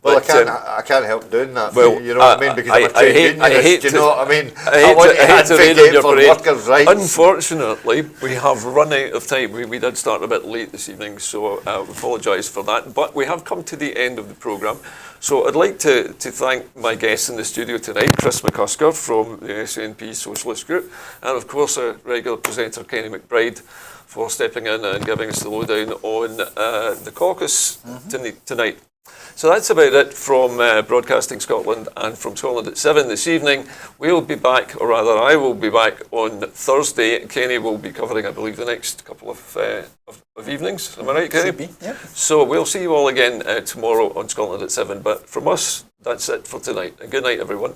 Well, But, I can't help doing that. Well, you know what I mean? Because I'm a trade unionist. You know what I mean? I want hate to rain on your for parade. workers' rights. Unfortunately, we have run out of time. We did start a bit late this evening, so we apologise for that. But we have come to the end of the programme. So I'd like to thank my guests in the studio tonight, Chris McCusker from the SNP Socialist Group, and of course our regular presenter, Kenny McBride, for stepping in and giving us the lowdown on the caucus tonight. So that's about it from Broadcasting Scotland and from Scotland at 7 this evening. We'll be back, or rather I will be back on Thursday. Kenny will be covering, I believe, the next couple of evenings. Am I right, Kenny? Should be, yep. So we'll see you all again tomorrow on Scotland at 7. But from us, that's it for tonight. And good night, everyone.